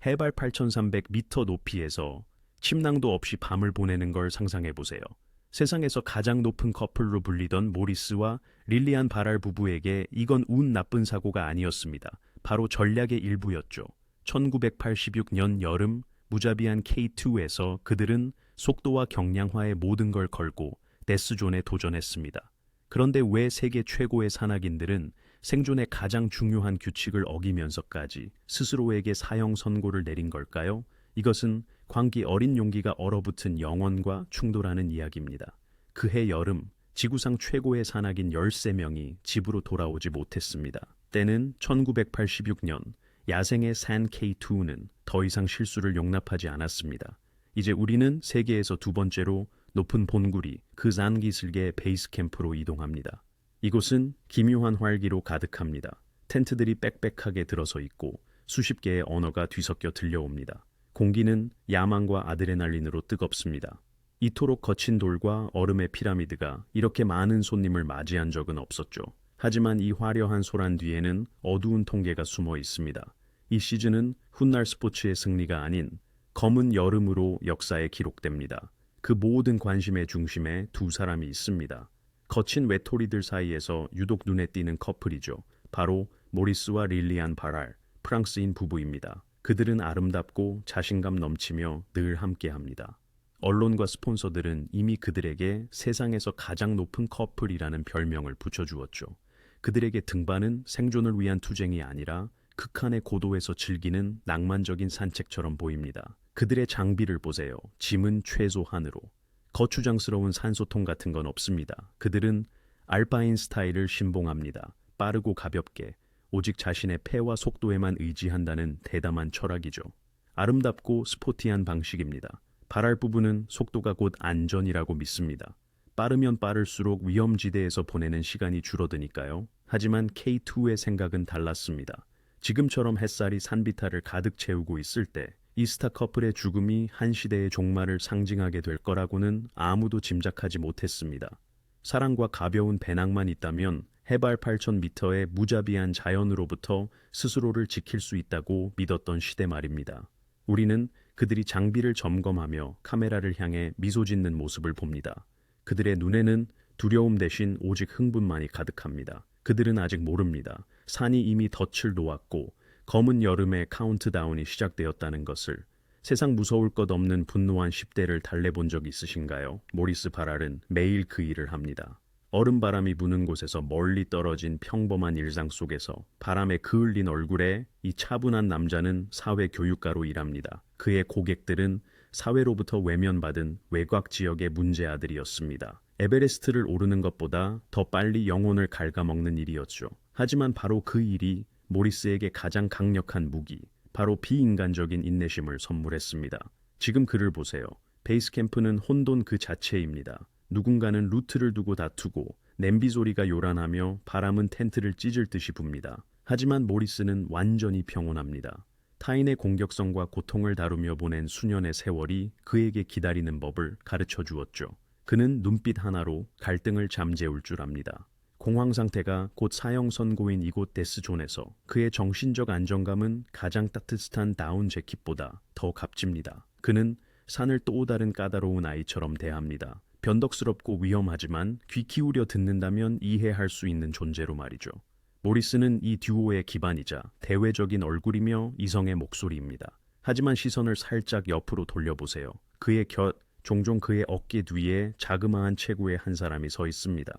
해발 8,300m 높이에서 침낭도 없이 밤을 보내는 걸 상상해 보세요. 세상에서 가장 높은 커플로 불리던 모리스와 릴리안 바랄 부부에게 이건 운 나쁜 사고가 아니었습니다. 바로 전략의 일부였죠. 1986년 여름 무자비한 K2에서 그들은 속도와 경량화의 모든 걸 걸고 데스존에 도전했습니다. 그런데 왜 세계 최고의 산악인들은 생존의 가장 중요한 규칙을 어기면서까지 스스로에게 사형 선고를 내린 걸까요? 이것은 광기 어린 용기가 얼어붙은 영혼과 충돌하는 이야기입니다. 그해 여름, 지구상 최고의 산악인 13명이 집으로 돌아오지 못했습니다. 때는 1986년, 야생의 산 K2는 더 이상 실수를 용납하지 않았습니다. 이제 우리는 세계에서 두 번째로 높은 본구리 그 산기슭의 베이스 캠프로 이동합니다. 이곳은 기묘한 활기로 가득합니다. 텐트들이 빽빽하게 들어서 있고 수십 개의 언어가 뒤섞여 들려옵니다. 공기는 야망과 아드레날린으로 뜨겁습니다. 이토록 거친 돌과 얼음의 피라미드가 이렇게 많은 손님을 맞이한 적은 없었죠. 하지만 이 화려한 소란 뒤에는 어두운 통계가 숨어 있습니다. 이 시즌은 훗날 스포츠의 승리가 아닌 검은 여름으로 역사에 기록됩니다. 그 모든 관심의 중심에 두 사람이 있습니다. 거친 외톨이들 사이에서 유독 눈에 띄는 커플이죠. 바로 모리스와 릴리안 바랄, 프랑스인 부부입니다. 그들은 아름답고 자신감 넘치며 늘 함께합니다. 언론과 스폰서들은 이미 그들에게 세상에서 가장 높은 커플이라는 별명을 붙여주었죠. 그들에게 등반은 생존을 위한 투쟁이 아니라 극한의 고도에서 즐기는 낭만적인 산책처럼 보입니다. 그들의 장비를 보세요. 짐은 최소한으로. 거추장스러운 산소통 같은 건 없습니다. 그들은 알파인 스타일을 신봉합니다. 빠르고 가볍게, 오직 자신의 폐와 속도에만 의지한다는 대담한 철학이죠. 아름답고 스포티한 방식입니다. 바랄 부부는 속도가 곧 안전이라고 믿습니다. 빠르면 빠를수록 위험지대에서 보내는 시간이 줄어드니까요. 하지만 K2의 생각은 달랐습니다. 지금처럼 햇살이 산비탈을 가득 채우고 있을 때 이 스타 커플의 죽음이 한 시대의 종말을 상징하게 될 거라고는 아무도 짐작하지 못했습니다. 사랑과 가벼운 배낭만 있다면 해발 8,000m의 무자비한 자연으로부터 스스로를 지킬 수 있다고 믿었던 시대 말입니다. 우리는 그들이 장비를 점검하며 카메라를 향해 미소 짓는 모습을 봅니다. 그들의 눈에는 두려움 대신 오직 흥분만이 가득합니다. 그들은 아직 모릅니다. 산이 이미 덫을 놓았고 검은 여름의 카운트다운이 시작되었다는 것을. 세상 무서울 것 없는 분노한 10대를 달래본 적 있으신가요? 모리스 바랄은 매일 그 일을 합니다. 얼음바람이 부는 곳에서 멀리 떨어진 평범한 일상 속에서 바람에 그을린 얼굴에 이 차분한 남자는 사회 교육가로 일합니다. 그의 고객들은 사회로부터 외면받은 외곽 지역의 문제 아들이었습니다. 에베레스트를 오르는 것보다 더 빨리 영혼을 갉아먹는 일이었죠. 하지만 바로 그 일이 모리스에게 가장 강력한 무기, 바로 비인간적인 인내심을 선물했습니다. 지금 그를 보세요. 베이스 캠프는 혼돈 그 자체입니다. 누군가는 루트를 두고 다투고 냄비 소리가 요란하며 바람은 텐트를 찢을 듯이 붑니다. 하지만 모리스는 완전히 평온합니다. 타인의 공격성과 고통을 다루며 보낸 수년의 세월이 그에게 기다리는 법을 가르쳐 주었죠. 그는 눈빛 하나로 갈등을 잠재울 줄 압니다. 공황 상태가 곧 사형 선고인 이곳 데스존에서 그의 정신적 안정감은 가장 따뜻한 다운 재킷보다 더 값집니다. 그는 산을 또 다른 까다로운 아이처럼 대합니다. 변덕스럽고 위험하지만 귀 기울여 듣는다면 이해할 수 있는 존재로 말이죠. 모리스는 이 듀오의 기반이자 대외적인 얼굴이며 이성의 목소리입니다. 하지만 시선을 살짝 옆으로 돌려보세요. 그의 종종 그의 어깨 뒤에 자그마한 체구의 한 사람이 서 있습니다.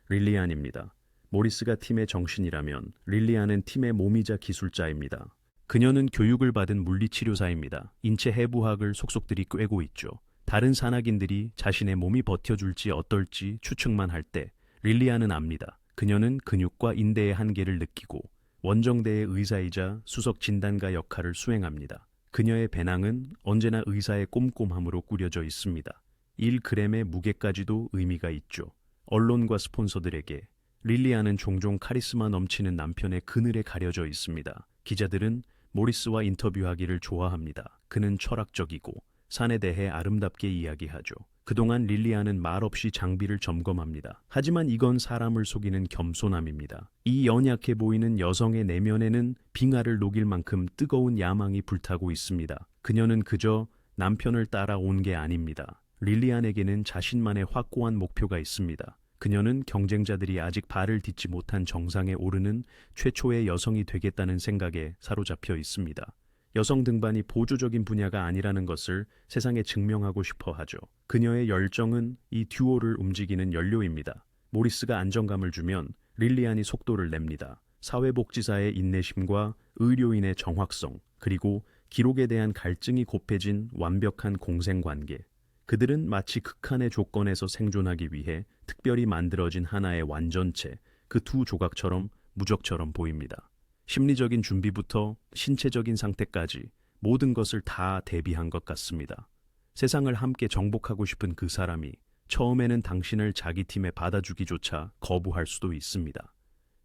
릴리안입니다. 모리스가 팀의 정신이라면 릴리안은 팀의 몸이자 기술자입니다. 그녀는 교육을 받은 물리치료사입니다. 인체 해부학을 속속들이 꿰고 있죠. 다른 산악인들이 자신의 몸이 버텨줄지 어떨지 추측만 할 때 릴리안은 압니다. 그녀는 근육과 인대의 한계를 느끼고 원정대의 의사이자 수석 진단가 역할을 수행합니다. 그녀의 배낭은 언제나 의사의 꼼꼼함으로 꾸려져 있습니다. 1g의 무게까지도 의미가 있죠. 언론과 스폰서들에게 릴리안은 종종 카리스마 넘치는 남편의 그늘에 가려져 있습니다. 기자들은 모리스와 인터뷰하기를 좋아합니다. 그는 철학적이고 산에 대해 아름답게 이야기하죠. 그동안 릴리안은 말없이 장비를 점검합니다. 하지만 이건 사람을 속이는 겸손함입니다. 이 연약해 보이는 여성의 내면에는 빙하를 녹일 만큼 뜨거운 야망이 불타고 있습니다. 그녀는 그저 남편을 따라온 게 아닙니다. 릴리안에게는 자신만의 확고한 목표가 있습니다. 그녀는 경쟁자들이 아직 발을 딛지 못한 정상에 오르는 최초의 여성이 되겠다는 생각에 사로잡혀 있습니다. 여성 등반이 보조적인 분야가 아니라는 것을 세상에 증명하고 싶어 하죠. 그녀의 열정은 이 듀오를 움직이는 연료입니다. 모리스가 안정감을 주면 릴리안이 속도를 냅니다. 사회복지사의 인내심과 의료인의 정확성, 그리고 기록에 대한 갈증이 곱해진 완벽한 공생관계. 그들은 마치 극한의 조건에서 생존하기 위해 특별히 만들어진 하나의 완전체, 그 두 조각처럼 무적처럼 보입니다. 심리적인 준비부터 신체적인 상태까지 모든 것을 다 대비한 것 같습니다. 세상을 함께 정복하고 싶은 그 사람이 처음에는 당신을 자기 팀에 받아주기조차 거부할 수도 있습니다.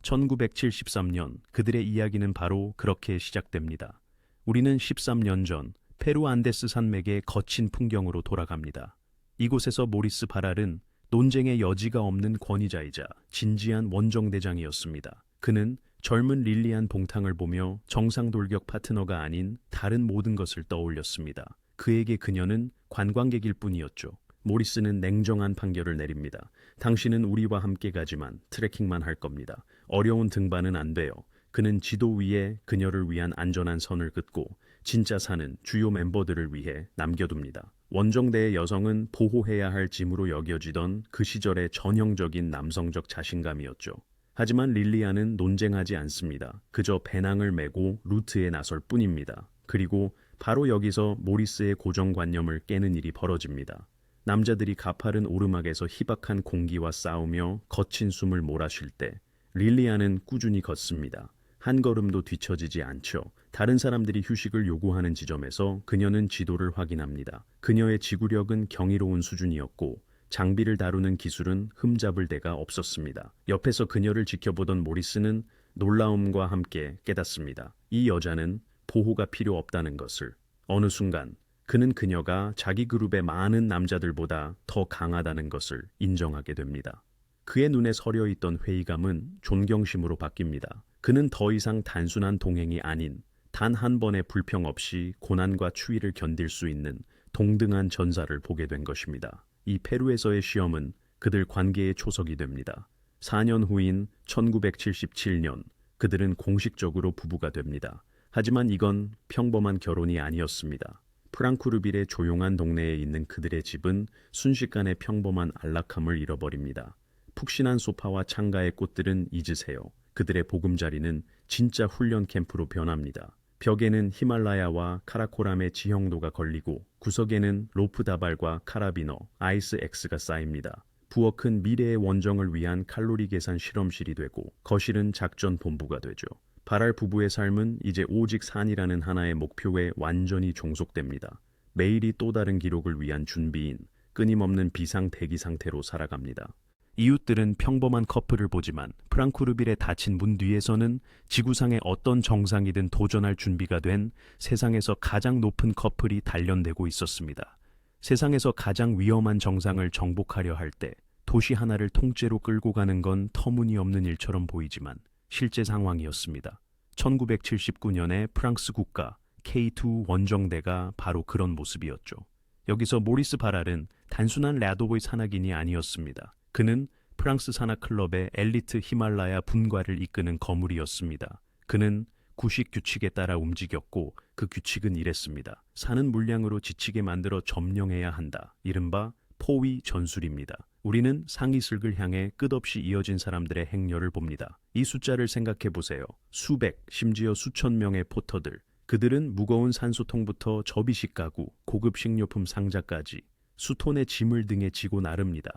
1973년 그들의 이야기는 바로 그렇게 시작됩니다. 우리는 13년 전 페루 안데스 산맥의 거친 풍경으로 돌아갑니다. 이곳에서 모리스 바랄은 논쟁의 여지가 없는 권위자이자 진지한 원정대장이었습니다. 그는 젊은 릴리안 봉탕을 보며 정상 돌격 파트너가 아닌 다른 모든 것을 떠올렸습니다. 그에게 그녀는 관광객일 뿐이었죠. 모리스는 냉정한 판결을 내립니다. 당신은 우리와 함께 가지만 트레킹만 할 겁니다. 어려운 등반은 안 돼요. 그는 지도 위에 그녀를 위한 안전한 선을 긋고 진짜 산은 주요 멤버들을 위해 남겨둡니다. 원정대의 여성은 보호해야 할 짐으로 여겨지던 그 시절의 전형적인 남성적 자신감이었죠. 하지만 릴리안은 논쟁하지 않습니다. 그저 배낭을 메고 루트에 나설 뿐입니다. 그리고 바로 여기서 모리스의 고정관념을 깨는 일이 벌어집니다. 남자들이 가파른 오르막에서 희박한 공기와 싸우며 거친 숨을 몰아쉴 때 릴리안은 꾸준히 걷습니다. 한 걸음도 뒤처지지 않죠. 다른 사람들이 휴식을 요구하는 지점에서 그녀는 지도를 확인합니다. 그녀의 지구력은 경이로운 수준이었고 장비를 다루는 기술은 흠잡을 데가 없었습니다. 옆에서 그녀를 지켜보던 모리스는 놀라움과 함께 깨닫습니다. 이 여자는 보호가 필요 없다는 것을. 어느 순간 그는 그녀가 자기 그룹의 많은 남자들보다 더 강하다는 것을 인정하게 됩니다. 그의 눈에 서려 있던 회의감은 존경심으로 바뀝니다. 그는 더 이상 단순한 동행이 아닌 단 한 번의 불평 없이 고난과 추위를 견딜 수 있는 동등한 전사를 보게 된 것입니다. 이 페루에서의 시험은 그들 관계의 초석이 됩니다. 4년 후인 1977년 그들은 공식적으로 부부가 됩니다. 하지만 이건 평범한 결혼이 아니었습니다. 프랑쿠르빌의 조용한 동네에 있는 그들의 집은 순식간에 평범한 안락함을 잃어버립니다. 푹신한 소파와 창가의 꽃들은 잊으세요. 그들의 보금자리는 진짜 훈련 캠프로 변합니다. 벽에는 히말라야와 카라코람의 지형도가 걸리고 구석에는 로프 다발과 카라비너, 아이스 X가 쌓입니다. 부엌은 미래의 원정을 위한 칼로리 계산 실험실이 되고 거실은 작전 본부가 되죠. 바랄 부부의 삶은 이제 오직 산이라는 하나의 목표에 완전히 종속됩니다. 매일이 또 다른 기록을 위한 준비인, 끊임없는 비상 대기 상태로 살아갑니다. 이웃들은 평범한 커플을 보지만 프랑쿠르빌의 닫힌 문 뒤에서는 지구상의 어떤 정상이든 도전할 준비가 된 세상에서 가장 높은 커플이 단련되고 있었습니다. 세상에서 가장 위험한 정상을 정복하려 할 때 도시 하나를 통째로 끌고 가는 건 터무니없는 일처럼 보이지만 실제 상황이었습니다. 1979년에 프랑스 국가 K2 원정대가 바로 그런 모습이었죠. 여기서 모리스 바랄은 단순한 라도보이 산악인이 아니었습니다. 그는 프랑스 산악클럽의 엘리트 히말라야 분과를 이끄는 거물이었습니다. 그는 구식 규칙에 따라 움직였고 그 규칙은 이랬습니다. 산은 물량으로 지치게 만들어 점령해야 한다. 이른바 포위 전술입니다. 우리는 상이슬을 향해 끝없이 이어진 사람들의 행렬을 봅니다. 이 숫자를 생각해 보세요. 수백, 심지어 수천 명의 포터들. 그들은 무거운 산소통부터 접이식 가구, 고급 식료품 상자까지 수톤의 짐을 등에 지고 나릅니다.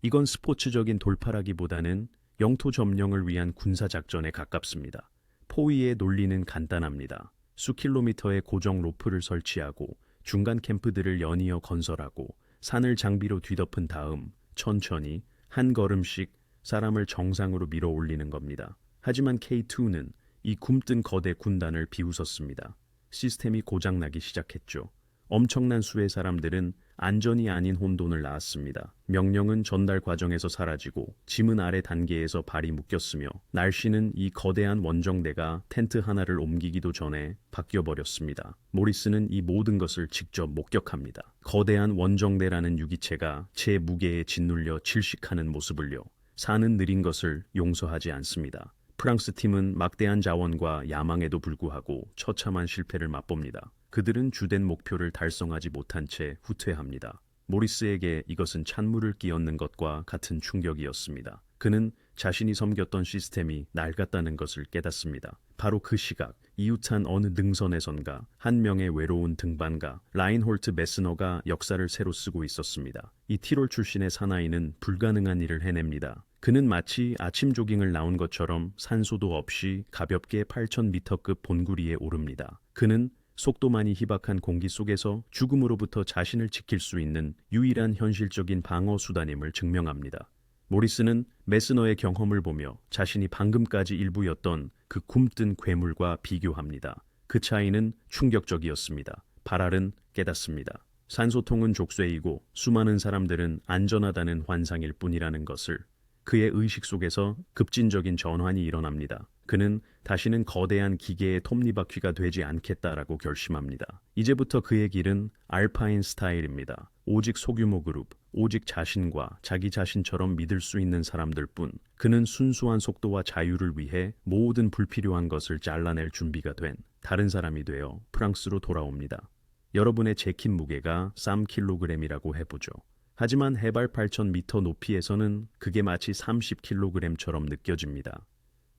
이건 스포츠적인 돌파라기보다는 영토 점령을 위한 군사작전에 가깝습니다. 포위의 논리는 간단합니다. 수킬로미터의 고정 로프를 설치하고 중간 캠프들을 연이어 건설하고 산을 장비로 뒤덮은 다음 천천히 한 걸음씩 사람을 정상으로 밀어 올리는 겁니다. 하지만 K2는 이 굼뜬 거대 군단을 비웃었습니다. 시스템이 고장나기 시작했죠. 엄청난 수의 사람들은 안전이 아닌 혼돈을 낳았습니다. 명령은 전달 과정에서 사라지고 짐은 아래 단계에서 발이 묶였으며 날씨는 이 거대한 원정대가 텐트 하나를 옮기기도 전에 바뀌어버렸습니다. 모리스는 이 모든 것을 직접 목격합니다. 거대한 원정대라는 유기체가 제 무게에 짓눌려 질식하는 모습을요. 산은 느린 것을 용서하지 않습니다. 프랑스 팀은 막대한 자원과 야망에도 불구하고 처참한 실패를 맛봅니다. 그들은 주된 목표를 달성하지 못한 채 후퇴합니다. 모리스에게 이것은 찬물을 끼얹는 것과 같은 충격이었습니다. 그는 자신이 섬겼던 시스템이 낡았다는 것을 깨닫습니다. 바로 그 시각, 이웃한 어느 능선에선가 한 명의 외로운 등반가 라인홀트 메스너가 역사를 새로 쓰고 있었습니다. 이 티롤 출신의 사나이는 불가능한 일을 해냅니다. 그는 마치 아침 조깅을 나온 것처럼 산소도 없이 가볍게 8,000m급 본구리에 오릅니다. 그는 속도만이 희박한 공기 속에서 죽음으로부터 자신을 지킬 수 있는 유일한 현실적인 방어 수단임을 증명합니다. 모리스는 메스너의 경험을 보며 자신이 방금까지 일부였던 그 굼뜬 괴물과 비교합니다. 그 차이는 충격적이었습니다. 발알은 깨닫습니다. 산소통은 족쇄이고 수많은 사람들은 안전하다는 환상일 뿐이라는 것을. 그의 의식 속에서 급진적인 전환이 일어납니다. 그는 다시는 거대한 기계의 톱니바퀴가 되지 않겠다라고 결심합니다. 이제부터 그의 길은 알파인 스타일입니다. 오직 소규모 그룹, 오직 자신과 자기 자신처럼 믿을 수 있는 사람들뿐. 그는 순수한 속도와 자유를 위해 모든 불필요한 것을 잘라낼 준비가 된 다른 사람이 되어 프랑스로 돌아옵니다. 여러분의 재킷 무게가 3kg이라고 해보죠. 하지만 해발 8,000m 높이에서는 그게 마치 30kg처럼 느껴집니다.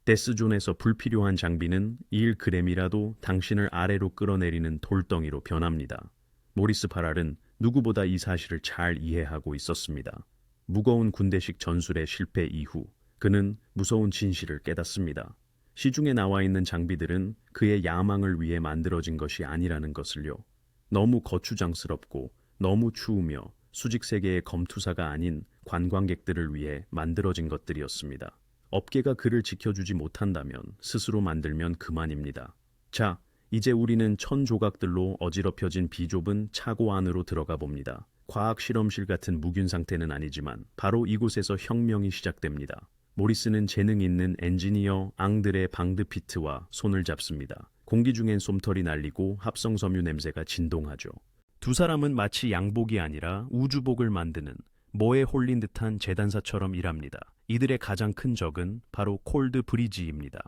데스존에서 불필요한 장비는 1g이라도 당신을 아래로 끌어내리는 돌덩이로 변합니다. 모리스 발알은 누구보다 이 사실을 잘 이해하고 있었습니다. 무거운 군대식 전술의 실패 이후 그는 무서운 진실을 깨닫습니다. 시중에 나와 있는 장비들은 그의 야망을 위해 만들어진 것이 아니라는 것을요. 너무 거추장스럽고 너무 추우며 수직세계의 검투사가 아닌 관광객들을 위해 만들어진 것들이었습니다. 업계가 그를 지켜주지 못한다면 스스로 만들면 그만입니다. 자, 이제 우리는 1,000조각들로 어지럽혀진 비좁은 차고 안으로 들어가 봅니다. 과학 실험실 같은 무균 상태는 아니지만 바로 이곳에서 혁명이 시작됩니다. 모리스는 재능 있는 엔지니어 앙드레 방드피트와 손을 잡습니다. 공기 중엔 솜털이 날리고 합성섬유 냄새가 진동하죠. 두 사람은 마치 양복이 아니라 우주복을 만드는 뭐에 홀린 듯한 재단사처럼 일합니다. 이들의 가장 큰 적은 바로 콜드 브리지입니다.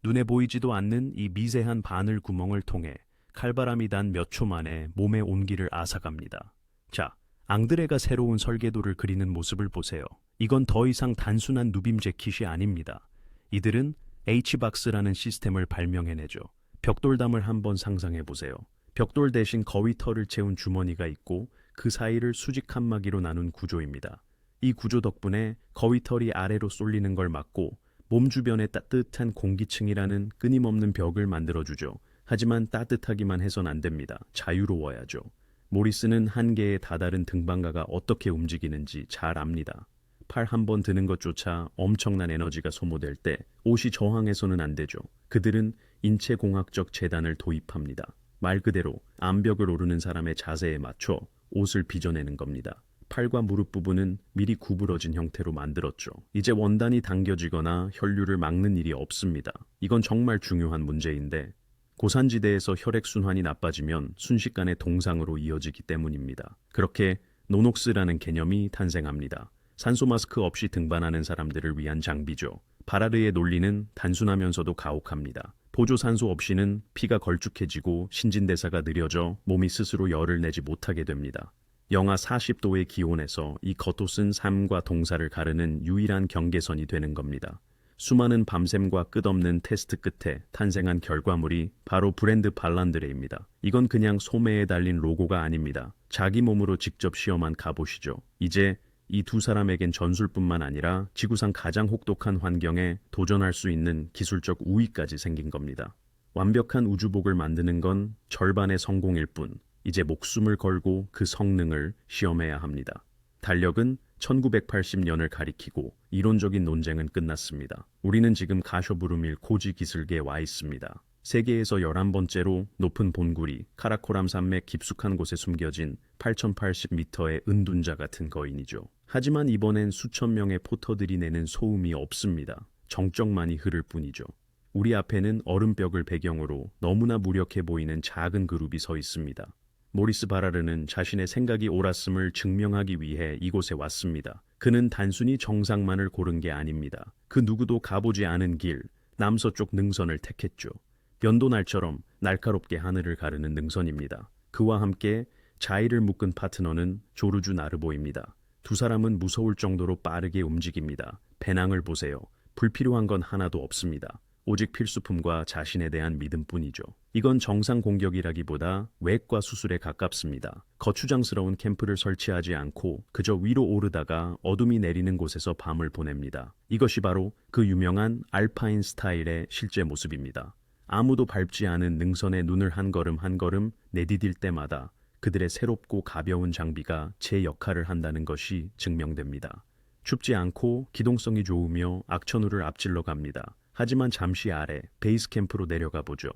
눈에 보이지도 않는 이 미세한 바늘 구멍을 통해 칼바람이 단 몇 초 만에 몸의 온기를 앗아갑니다. 자, 앙드레가 새로운 설계도를 그리는 모습을 보세요. 이건 더 이상 단순한 누빔 재킷이 아닙니다. 이들은 H박스라는 시스템을 발명해내죠. 벽돌담을 한번 상상해 보세요. 벽돌 대신 거위털을 채운 주머니가 있고 그 사이를 수직 칸막이로 나눈 구조입니다. 이 구조 덕분에 거위털이 아래로 쏠리는 걸 막고 몸 주변에 따뜻한 공기층이라는 끊임없는 벽을 만들어주죠. 하지만 따뜻하기만 해선 안 됩니다. 자유로워야죠. 모리스는 한 개의 다다른 등반가가 어떻게 움직이는지 잘 압니다. 팔 한 번 드는 것조차 엄청난 에너지가 소모될 때 옷이 저항해서는 안 되죠. 그들은 인체공학적 재단을 도입합니다. 말 그대로 암벽을 오르는 사람의 자세에 맞춰 옷을 빚어내는 겁니다. 팔과 무릎 부분은 미리 구부러진 형태로 만들었죠. 이제 원단이 당겨지거나 혈류를 막는 일이 없습니다. 이건 정말 중요한 문제인데 고산지대에서 혈액순환이 나빠지면 순식간에 동상으로 이어지기 때문입니다. 그렇게 노녹스라는 개념이 탄생합니다. 산소 마스크 없이 등반하는 사람들을 위한 장비죠. 바라르의 논리는 단순하면서도 가혹합니다. 보조 산소 없이는 피가 걸쭉해지고 신진대사가 느려져 몸이 스스로 열을 내지 못하게 됩니다. 영하 40도의 기온에서 이 겉옷은 삶과 동사를 가르는 유일한 경계선이 되는 겁니다. 수많은 밤샘과 끝없는 테스트 끝에 탄생한 결과물이 바로 브랜드 발란드레입니다. 이건 그냥 소매에 달린 로고가 아닙니다. 자기 몸으로 직접 시험한 갑옷이죠. 이제 이 두 사람에겐 전술뿐만 아니라 지구상 가장 혹독한 환경에 도전할 수 있는 기술적 우위까지 생긴 겁니다. 완벽한 우주복을 만드는 건 절반의 성공일 뿐, 이제 목숨을 걸고 그 성능을 시험해야 합니다. 달력은 1980년을 가리키고 이론적인 논쟁은 끝났습니다. 우리는 지금 가쇼브루밀 고지 기슭에 와 있습니다. 세계에서 11번째로 높은 본굴이 카라코람 산맥 깊숙한 곳에 숨겨진 8080m의 은둔자 같은 거인이죠. 하지만 이번엔 수천 명의 포터들이 내는 소음이 없습니다. 정적만이 흐를 뿐이죠. 우리 앞에는 얼음벽을 배경으로 너무나 무력해 보이는 작은 그룹이 서 있습니다. 모리스 바라르는 자신의 생각이 옳았음을 증명하기 위해 이곳에 왔습니다. 그는 단순히 정상만을 고른 게 아닙니다. 그 누구도 가보지 않은 길, 남서쪽 능선을 택했죠. 연도날처럼 날카롭게 하늘을 가르는 능선입니다. 그와 함께 자의를 묶은 파트너는 조르주 나르보입니다. 두 사람은 무서울 정도로 빠르게 움직입니다. 배낭을 보세요. 불필요한 건 하나도 없습니다. 오직 필수품과 자신에 대한 믿음뿐이죠. 이건 정상 공격이라기보다 외과 수술에 가깝습니다. 거추장스러운 캠프를 설치하지 않고 그저 위로 오르다가 어둠이 내리는 곳에서 밤을 보냅니다. 이것이 바로 그 유명한 알파인 스타일의 실제 모습입니다. 아무도 밟지 않은 능선에 눈을 한 걸음 한 걸음 내디딜 때마다 그들의 새롭고 가벼운 장비가 제 역할을 한다는 것이 증명됩니다. 춥지 않고 기동성이 좋으며 악천후를 앞질러 갑니다. 하지만 잠시 아래 베이스 캠프로 내려가 보죠.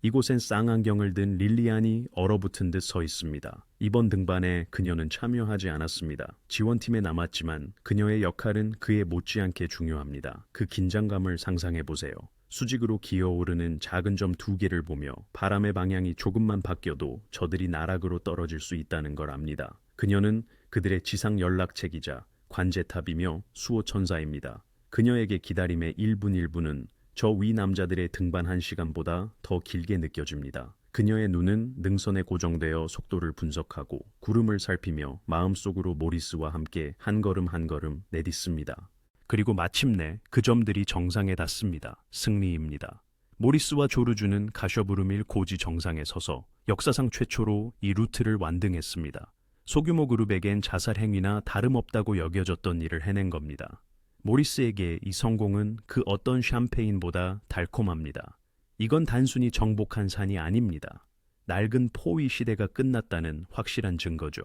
이곳엔 쌍안경을 든 릴리안이 얼어붙은 듯 서 있습니다. 이번 등반에 그녀는 참여하지 않았습니다. 지원팀에 남았지만 그녀의 역할은 그에 못지않게 중요합니다. 그 긴장감을 상상해 보세요. 수직으로 기어오르는 작은 점 2개를 보며 바람의 방향이 조금만 바뀌어도 저들이 나락으로 떨어질 수 있다는 걸 압니다. 그녀는 그들의 지상 연락책이자 관제탑이며 수호천사입니다. 그녀에게 기다림의 1분 1분은 저 위 남자들의 등반 1시간보다 더 길게 느껴집니다. 그녀의 눈은 능선에 고정되어 속도를 분석하고 구름을 살피며 마음속으로 모리스와 함께 한 걸음 한 걸음 내딛습니다. 그리고 마침내 그 점들이 정상에 닿습니다. 승리입니다. 모리스와 조르주는 가셔부르밀 고지 정상에 서서 역사상 최초로 이 루트를 완등했습니다. 소규모 그룹에겐 자살 행위나 다름없다고 여겨졌던 일을 해낸 겁니다. 모리스에게 이 성공은 그 어떤 샴페인보다 달콤합니다. 이건 단순히 정복한 산이 아닙니다. 낡은 포위 시대가 끝났다는 확실한 증거죠.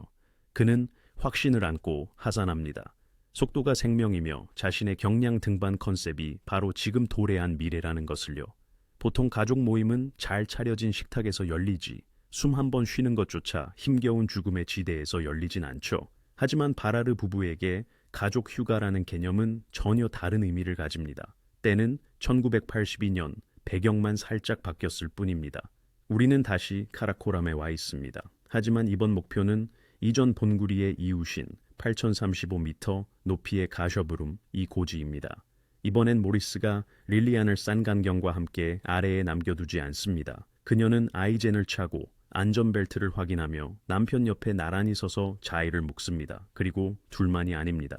그는 확신을 안고 하산합니다. 속도가 생명이며 자신의 경량 등반 컨셉이 바로 지금 도래한 미래라는 것을요. 보통 가족 모임은 잘 차려진 식탁에서 열리지 숨 한 번 쉬는 것조차 힘겨운 죽음의 지대에서 열리진 않죠. 하지만 바라르 부부에게 가족 휴가라는 개념은 전혀 다른 의미를 가집니다. 때는 1982년, 배경만 살짝 바뀌었을 뿐입니다. 우리는 다시 카라코람에 와 있습니다. 하지만 이번 목표는 이전 본구리의 이웃인 8035m 높이의 가셔부름 이 고지입니다. 이번엔 모리스가 릴리안을 싼간경과 함께 아래에 남겨두지 않습니다. 그녀는 아이젠을 차고 안전벨트를 확인하며 남편 옆에 나란히 서서 자의를 묶습니다. 그리고 둘만이 아닙니다.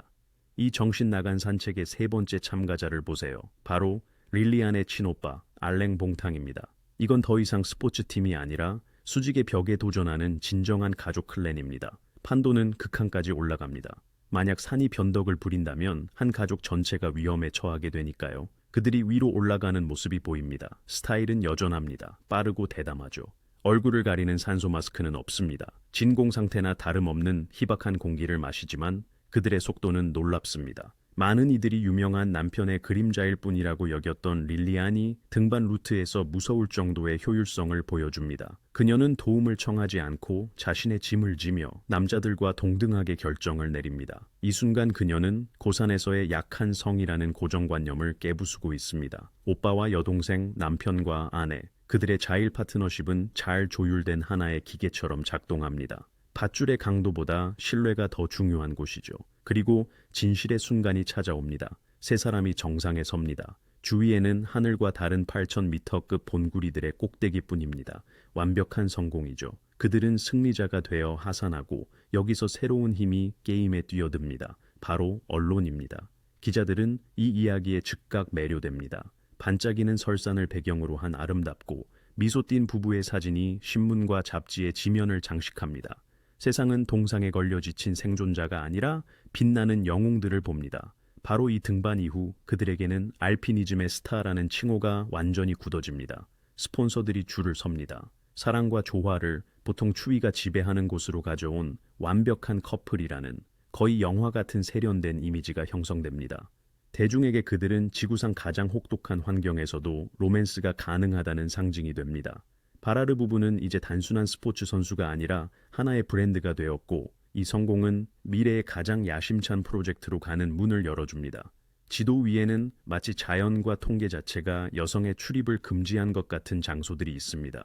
이 정신 나간 산책의 3번째 참가자를 보세요. 바로 릴리안의 친오빠 알랭 봉탕입니다. 이건 더 이상 스포츠팀이 아니라 수직의 벽에 도전하는 진정한 가족 클랜입니다. 판도는 극한까지 올라갑니다. 만약 산이 변덕을 부린다면 한 가족 전체가 위험에 처하게 되니까요. 그들이 위로 올라가는 모습이 보입니다. 스타일은 여전합니다. 빠르고 대담하죠. 얼굴을 가리는 산소 마스크는 없습니다. 진공 상태나 다름없는 희박한 공기를 마시지만 그들의 속도는 놀랍습니다. 많은 이들이 유명한 남편의 그림자일 뿐이라고 여겼던 릴리안이 등반 루트에서 무서울 정도의 효율성을 보여줍니다. 그녀는 도움을 청하지 않고 자신의 짐을 지며 남자들과 동등하게 결정을 내립니다. 이 순간 그녀는 고산에서의 약한 성이라는 고정관념을 깨부수고 있습니다. 오빠와 여동생, 남편과 아내, 그들의 자일 파트너십은 잘 조율된 하나의 기계처럼 작동합니다. 밧줄의 강도보다 신뢰가 더 중요한 곳이죠. 그리고 진실의 순간이 찾아옵니다. 세 사람이 정상에 섭니다. 주위에는 하늘과 다른 8000m급 본구리들의 꼭대기뿐입니다. 완벽한 성공이죠. 그들은 승리자가 되어 하산하고 여기서 새로운 힘이 게임에 뛰어듭니다. 바로 언론입니다. 기자들은 이 이야기에 즉각 매료됩니다. 반짝이는 설산을 배경으로 한 아름답고 미소 띈 부부의 사진이 신문과 잡지의 지면을 장식합니다. 세상은 동상에 걸려 지친 생존자가 아니라 빛나는 영웅들을 봅니다. 바로 이 등반 이후 그들에게는 알피니즘의 스타라는 칭호가 완전히 굳어집니다. 스폰서들이 줄을 섭니다. 사랑과 조화를 보통 추위가 지배하는 곳으로 가져온 완벽한 커플이라는 거의 영화 같은 세련된 이미지가 형성됩니다. 대중에게 그들은 지구상 가장 혹독한 환경에서도 로맨스가 가능하다는 상징이 됩니다. 바라르 부부는 이제 단순한 스포츠 선수가 아니라 하나의 브랜드가 되었고, 이 성공은 미래의 가장 야심찬 프로젝트로 가는 문을 열어줍니다. 지도 위에는 마치 자연과 통계 자체가 여성의 출입을 금지한 것 같은 장소들이 있습니다.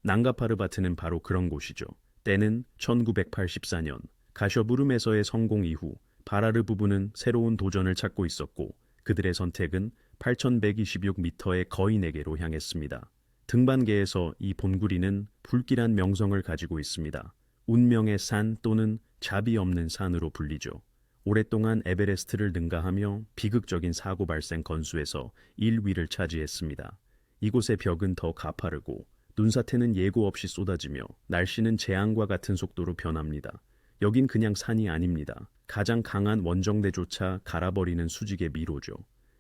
낭가파르바트는 바로 그런 곳이죠. 때는 1984년, 가셔부름에서의 성공 이후 바라르 부부는 새로운 도전을 찾고 있었고, 그들의 선택은 8,126m의 거인에게로 향했습니다. 등반계에서 이 본구리는 불길한 명성을 가지고 있습니다. 운명의 산 또는 자비 없는 산으로 불리죠. 오랫동안 에베레스트를 능가하며 비극적인 사고 발생 건수에서 1위를 차지했습니다. 이곳의 벽은 더 가파르고 눈사태는 예고 없이 쏟아지며 날씨는 재앙과 같은 속도로 변합니다. 여긴 그냥 산이 아닙니다. 가장 강한 원정대조차 갈아버리는 수직의 미로죠.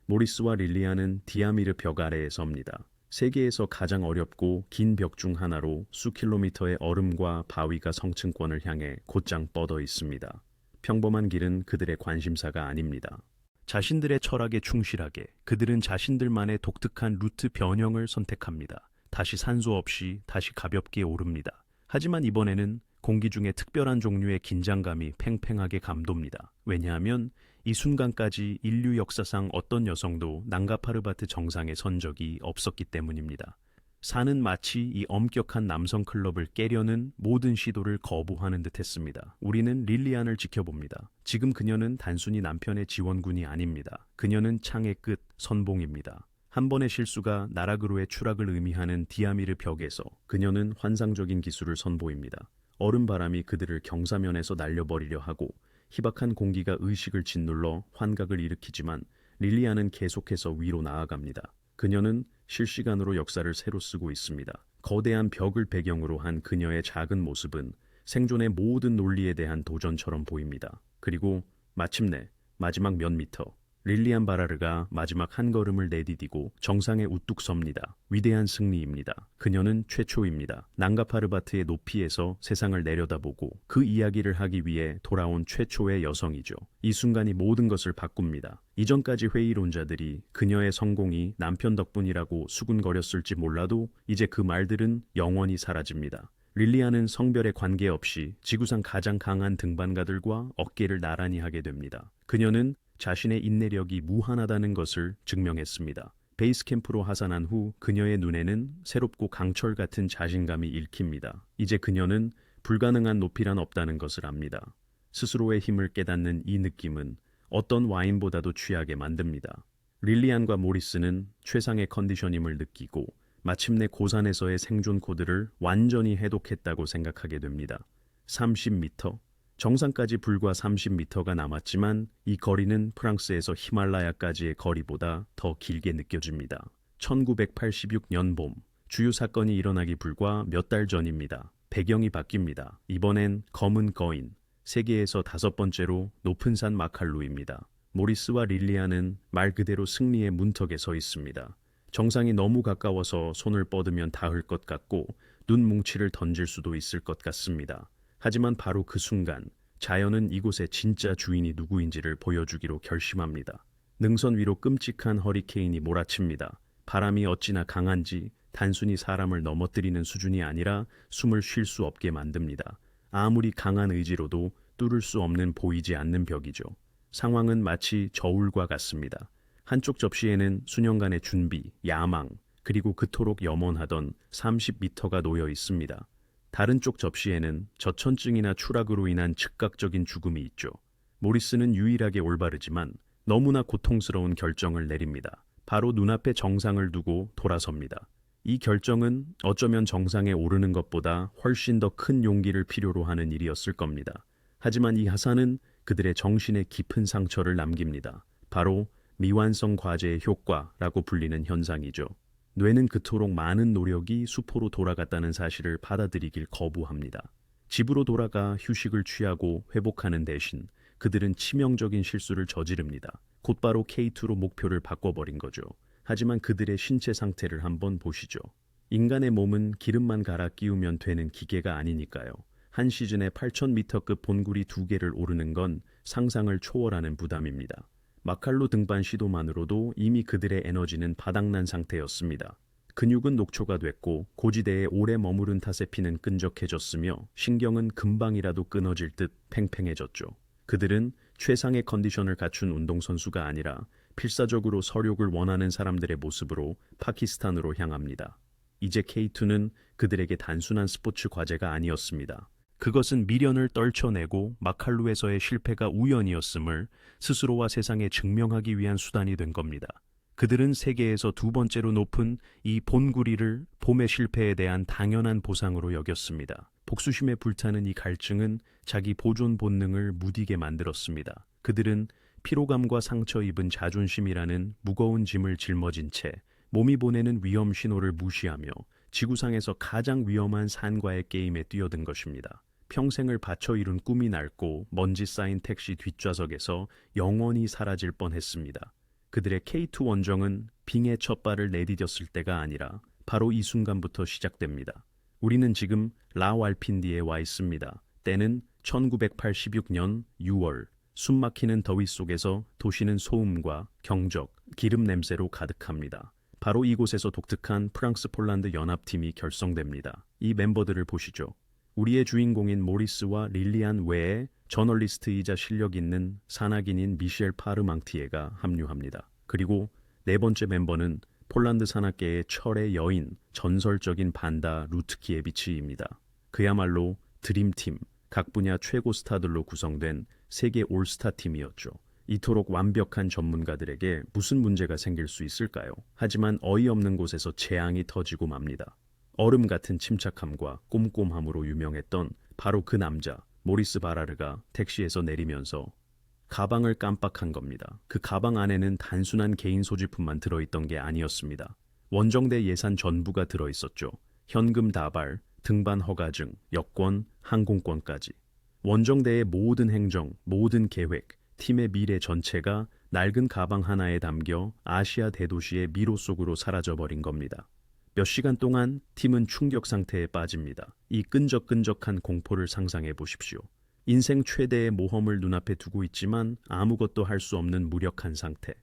모리스와 릴리아는 디아미르 벽 아래에 섭니다. 세계에서 가장 어렵고 긴 벽 중 하나로 수 킬로미터의 얼음과 바위가 성층권을 향해 곧장 뻗어 있습니다. 평범한 길은 그들의 관심사가 아닙니다. 자신들의 철학에 충실하게 그들은 자신들만의 독특한 루트 변형을 선택합니다. 다시 산소 없이 다시 가볍게 오릅니다. 하지만 이번에는 공기 중에 특별한 종류의 긴장감이 팽팽하게 감돕니다. 왜냐하면 이 순간까지 인류 역사상 어떤 여성도 낭가파르바트 정상에 선 적이 없었기 때문입니다. 산은 마치 이 엄격한 남성 클럽을 깨려는 모든 시도를 거부하는 듯 했습니다. 우리는 릴리안을 지켜봅니다. 지금 그녀는 단순히 남편의 지원군이 아닙니다. 그녀는 창의 끝, 선봉입니다. 한 번의 실수가 나락으로의 추락을 의미하는 디아미르 벽에서 그녀는 환상적인 기술을 선보입니다. 얼음바람이 그들을 경사면에서 날려버리려 하고 희박한 공기가 의식을 짓눌러 환각을 일으키지만 릴리안은 계속해서 위로 나아갑니다. 그녀는 실시간으로 역사를 새로 쓰고 있습니다. 거대한 벽을 배경으로 한 그녀의 작은 모습은 생존의 모든 논리에 대한 도전처럼 보입니다. 그리고 마침내 마지막 몇 미터, 릴리안 바라르가 마지막 한 걸음을 내디디고 정상에 우뚝 섭니다. 위대한 승리입니다. 그녀는 최초입니다. 낭가파르바트의 높이에서 세상을 내려다보고 그 이야기를 하기 위해 돌아온 최초의 여성이죠. 이 순간이 모든 것을 바꿉니다. 이전까지 회의론자들이 그녀의 성공이 남편 덕분이라고 수군거렸을지 몰라도 이제 그 말들은 영원히 사라집니다. 릴리안은 성별에 관계없이 지구상 가장 강한 등반가들과 어깨를 나란히 하게 됩니다. 그녀는 자신의 인내력이 무한하다는 것을 증명했습니다. 베이스 캠프로 하산한 후 그녀의 눈에는 새롭고 강철 같은 자신감이 읽힙니다. 이제 그녀는 불가능한 높이란 없다는 것을 압니다. 스스로의 힘을 깨닫는 이 느낌은 어떤 와인보다도 취하게 만듭니다. 릴리안과 모리스는 최상의 컨디션임을 느끼고 마침내 고산에서의 생존 코드를 완전히 해독했다고 생각하게 됩니다. 30m, 정상까지 불과 30m가 남았지만 이 거리는 프랑스에서 히말라야까지의 거리보다 더 길게 느껴집니다. 1986년 봄, 주요 사건이 일어나기 불과 몇 달 전입니다. 배경이 바뀝니다. 이번엔 검은 거인, 세계에서 5번째로 높은 산 마칼루입니다. 모리스와 릴리아는 말 그대로 승리의 문턱에 서 있습니다. 정상이 너무 가까워서 손을 뻗으면 닿을 것 같고 눈 뭉치를 던질 수도 있을 것 같습니다. 하지만 바로 그 순간 자연은 이곳의 진짜 주인이 누구인지를 보여주기로 결심합니다. 능선 위로 끔찍한 허리케인이 몰아칩니다. 바람이 어찌나 강한지 단순히 사람을 넘어뜨리는 수준이 아니라 숨을 쉴 수 없게 만듭니다. 아무리 강한 의지로도 뚫을 수 없는 보이지 않는 벽이죠. 상황은 마치 저울과 같습니다. 한쪽 접시에는 수년간의 준비, 야망, 그리고 그토록 염원하던 30m가 놓여 있습니다. 다른 쪽 접시에는 저천증이나 추락으로 인한 즉각적인 죽음이 있죠. 모리스는 유일하게 올바르지만 너무나 고통스러운 결정을 내립니다. 바로 눈앞에 정상을 두고 돌아섭니다. 이 결정은 어쩌면 정상에 오르는 것보다 훨씬 더 큰 용기를 필요로 하는 일이었을 겁니다. 하지만 이 하산은 그들의 정신에 깊은 상처를 남깁니다. 바로 미완성 과제의 효과라고 불리는 현상이죠. 뇌는 그토록 많은 노력이 수포로 돌아갔다는 사실을 받아들이길 거부합니다. 집으로 돌아가 휴식을 취하고 회복하는 대신 그들은 치명적인 실수를 저지릅니다. 곧바로 K2로 목표를 바꿔버린 거죠. 하지만 그들의 신체 상태를 한번 보시죠. 인간의 몸은 기름만 갈아 끼우면 되는 기계가 아니니까요. 한 시즌에 8,000m급 본구리 2개를 오르는 건 상상을 초월하는 부담입니다. 마칼로 등반 시도만으로도 이미 그들의 에너지는 바닥난 상태였습니다. 근육은 녹초가 됐고 고지대에 오래 머무른 탓에 피는 끈적해졌으며 신경은 금방이라도 끊어질 듯 팽팽해졌죠. 그들은 최상의 컨디션을 갖춘 운동선수가 아니라 필사적으로 서력을 원하는 사람들의 모습으로 파키스탄으로 향합니다. 이제 K2는 그들에게 단순한 스포츠 과제가 아니었습니다. 그것은 미련을 떨쳐내고 마칼루에서의 실패가 우연이었음을 스스로와 세상에 증명하기 위한 수단이 된 겁니다. 그들은 세계에서 두 번째로 높은 이 본구리를 봄의 실패에 대한 당연한 보상으로 여겼습니다. 복수심에 불타는 이 갈증은 자기 보존 본능을 무디게 만들었습니다. 그들은 피로감과 상처 입은 자존심이라는 무거운 짐을 짊어진 채 몸이 보내는 위험 신호를 무시하며 지구상에서 가장 위험한 산과의 게임에 뛰어든 것입니다. 평생을 바쳐 이룬 꿈이 낡고 먼지 쌓인 택시 뒷좌석에서 영원히 사라질 뻔했습니다. 그들의 K2 원정은 빙의 첫 발을 내디뎠을 때가 아니라 바로 이 순간부터 시작됩니다. 우리는 지금 라왈핀디에 와 있습니다. 때는 1986년 6월. 숨막히는 더위 속에서 도시는 소음과 경적, 기름 냄새로 가득합니다. 바로 이곳에서 독특한 프랑스-폴란드 연합팀이 결성됩니다. 이 멤버들을 보시죠. 우리의 주인공인 모리스와 릴리안 외에 저널리스트이자 실력 있는 산악인인 미셸 파르망티에가 합류합니다. 그리고 네 번째 멤버는 폴란드 산악계의 철의 여인, 전설적인 반다 루트키에비치입니다. 그야말로 드림팀, 각 분야 최고 스타들로 구성된 세계 올스타 팀이었죠. 이토록 완벽한 전문가들에게 무슨 문제가 생길 수 있을까요? 하지만 어이없는 곳에서 재앙이 터지고 맙니다. 얼음 같은 침착함과 꼼꼼함으로 유명했던 바로 그 남자 모리스 바라르가 택시에서 내리면서 가방을 깜빡한 겁니다. 그 가방 안에는 단순한 개인 소지품만 들어있던 게 아니었습니다. 원정대 예산 전부가 들어있었죠. 현금 다발, 등반 허가증, 여권, 항공권까지. 원정대의 모든 행정, 모든 계획, 팀의 미래 전체가 낡은 가방 하나에 담겨 아시아 대도시의 미로 속으로 사라져버린 겁니다. 몇 시간 동안 팀은 충격 상태에 빠집니다. 이 끈적끈적한 공포를 상상해 보십시오. 인생 최대의 모험을 눈앞에 두고 있지만 아무것도 할 수 없는 무력한 상태.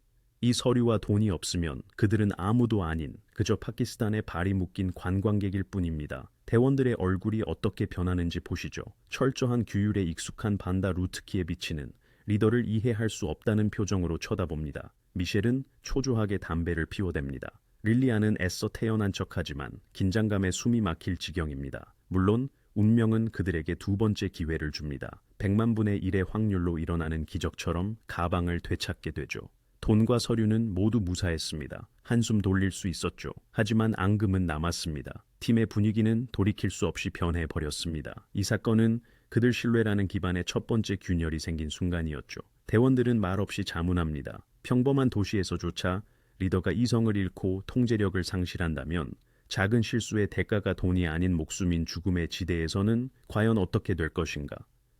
이 서류와 돈이 없으면 그들은 아무도 아닌 그저 파키스탄에 발이 묶인 관광객일 뿐입니다. 대원들의 얼굴이 어떻게 변하는지 보시죠. 철저한 규율에 익숙한 반다 루트키에비치는 리더를 이해할 수 없다는 표정으로 쳐다봅니다. 미셸은 초조하게 담배를 피워댑니다. 릴리안은 애써 태연한 척하지만 긴장감에 숨이 막힐 지경입니다. 물론 운명은 그들에게 두 번째 기회를 줍니다. 100만 분의 1의 확률로 일어나는 기적처럼 가방을 되찾게 되죠. 돈과 서류는 모두 무사했습니다. 한숨 돌릴 수 있었죠. 하지만 앙금은 남았습니다. 팀의 분위기는 돌이킬 수 없이 변해버렸습니다. 이 사건은 그들 신뢰라는 기반의 첫 번째 균열이 생긴 순간이었죠. 대원들은 말없이 자문합니다. 평범한 도시에서조차 리더가 이성을 잃고 통제력을 상실한다면 작은 실수의 대가가 돈이 아닌 목숨인 죽음의 지대에서는 과연 어떻게 될 것인가?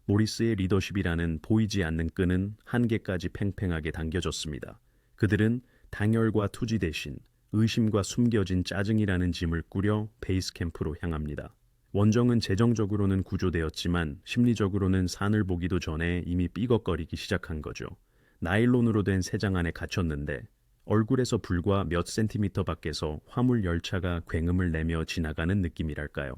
모리스의 리더십이라는 보이지 않는 끈은 한계까지 팽팽하게 당겨졌습니다. 그들은 당열과 투지 대신 의심과 숨겨진 짜증이라는 짐을 꾸려 베이스 캠프로 향합니다. 원정은 재정적으로는 구조되었지만 심리적으로는 산을 보기도 전에 이미 삐걱거리기 시작한 거죠. 나일론으로 된 새장 안에 갇혔는데 얼굴에서 불과 몇 센티미터 밖에서 화물 열차가 굉음을 내며 지나가는 느낌이랄까요.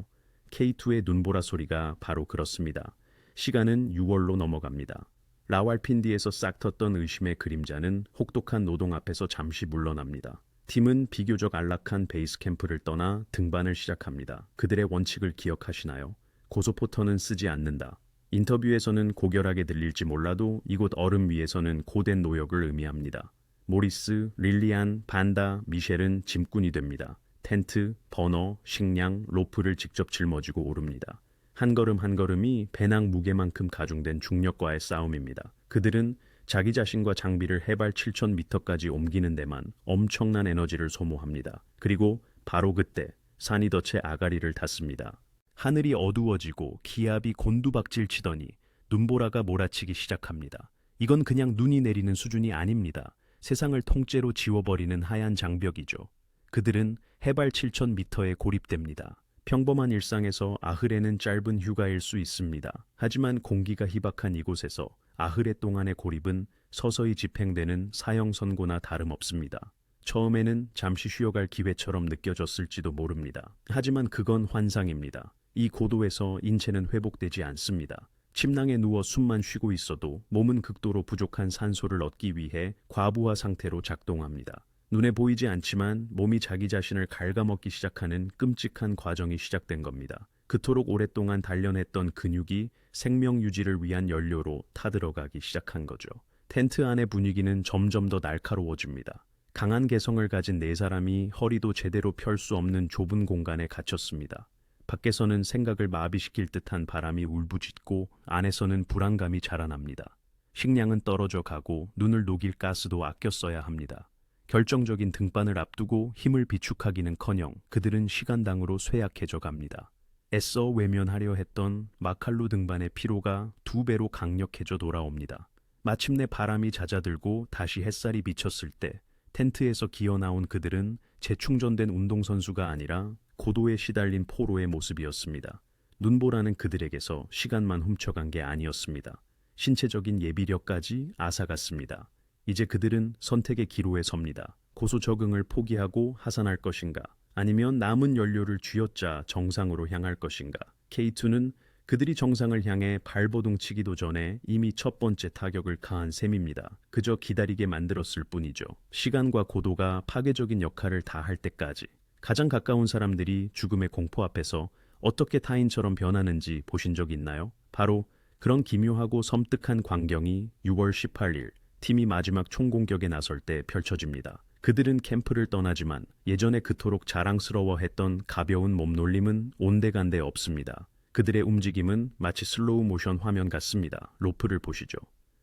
K2의 눈보라 소리가 바로 그렇습니다. 시간은 6월로 넘어갑니다. 라왈핀디에서 싹 텄던 의심의 그림자는 혹독한 노동 앞에서 잠시 물러납니다. 팀은 비교적 안락한 베이스 캠프를 떠나 등반을 시작합니다. 그들의 원칙을 기억하시나요? 고소포터는 쓰지 않는다. 인터뷰에서는 고결하게 들릴지 몰라도 이곳 얼음 위에서는 고된 노역을 의미합니다. 모리스, 릴리안, 반다, 미셸은 짐꾼이 됩니다. 텐트, 버너, 식량, 로프를 직접 짊어지고 오릅니다. 한 걸음 한 걸음이 배낭 무게만큼 가중된 중력과의 싸움입니다. 그들은 자기 자신과 장비를 해발 7,000m까지 옮기는 데만 엄청난 에너지를 소모합니다. 그리고 바로 그때 산이 덫에 아가리를 닫습니다. 하늘이 어두워지고 기압이 곤두박질 치더니 눈보라가 몰아치기 시작합니다. 이건 그냥 눈이 내리는 수준이 아닙니다. 세상을 통째로 지워버리는 하얀 장벽이죠. 그들은 해발 7,000m에 고립됩니다. 평범한 일상에서 아흐레는 짧은 휴가일 수 있습니다. 하지만 공기가 희박한 이곳에서 아흐레 동안의 고립은 서서히 집행되는 사형 선고나 다름없습니다. 처음에는 잠시 쉬어갈 기회처럼 느껴졌을지도 모릅니다. 하지만 그건 환상입니다. 이 고도에서 인체는 회복되지 않습니다. 침낭에 누워 숨만 쉬고 있어도 몸은 극도로 부족한 산소를 얻기 위해 과부하 상태로 작동합니다. 눈에 보이지 않지만 몸이 자기 자신을 갉아먹기 시작하는 끔찍한 과정이 시작된 겁니다. 그토록 오랫동안 단련했던 근육이 생명 유지를 위한 연료로 타들어가기 시작한 거죠. 텐트 안의 분위기는 점점 더 날카로워집니다. 강한 개성을 가진 네 사람이 허리도 제대로 펼 수 없는 좁은 공간에 갇혔습니다. 밖에서는 생각을 마비시킬 듯한 바람이 울부짖고 안에서는 불안감이 자라납니다. 식량은 떨어져 가고 눈을 녹일 가스도 아껴 써야 합니다. 결정적인 등반을 앞두고 힘을 비축하기는커녕 그들은 시간당으로 쇠약해져 갑니다. 애써 외면하려 했던 마칼루 등반의 피로가 2배로 강력해져 돌아옵니다. 마침내 바람이 잦아들고 다시 햇살이 비쳤을 때 텐트에서 기어나온 그들은 재충전된 운동선수가 아니라 고도에 시달린 포로의 모습이었습니다. 눈보라는 그들에게서 시간만 훔쳐간 게 아니었습니다. 신체적인 예비력까지 앗아갔습니다. 이제 그들은 선택의 기로에 섭니다. 고소 적응을 포기하고 하산할 것인가, 아니면 남은 연료를 쥐어짜 정상으로 향할 것인가. K2는 그들이 정상을 향해 발버둥 치기도 전에 이미 첫 번째 타격을 가한 셈입니다. 그저 기다리게 만들었을 뿐이죠. 시간과 고도가 파괴적인 역할을 다할 때까지. 가장 가까운 사람들이 죽음의 공포 앞에서 어떻게 타인처럼 변하는지 보신 적 있나요? 바로 그런 기묘하고 섬뜩한 광경이 6월 18일 팀이 마지막 총공격에 나설 때 펼쳐집니다. 그들은 캠프를 떠나지만 예전에 그토록 자랑스러워했던 가벼운 몸놀림은 온데간데 없습니다. 그들의 움직임은 마치 슬로우 모션 화면 같습니다. 로프를 보시죠.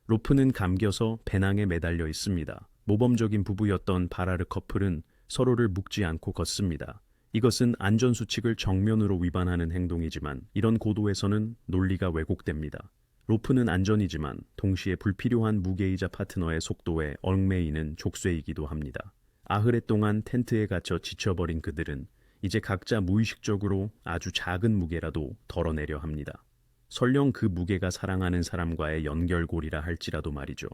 로프는 감겨서 배낭에 매달려 있습니다. 모범적인 부부였던 바라르 커플은 서로를 묶지 않고 걷습니다. 이것은 안전수칙을 정면으로 위반하는 행동이지만 이런 고도에서는 논리가 왜곡됩니다. 로프는 안전이지만 동시에 불필요한 무게이자 파트너의 속도에 얽매이는 족쇄이기도 합니다. 아흐레 동안 텐트에 갇혀 지쳐버린 그들은 이제 각자 무의식적으로 아주 작은 무게라도 덜어내려 합니다. 설령 그 무게가 사랑하는 사람과의 연결고리라 할지라도 말이죠.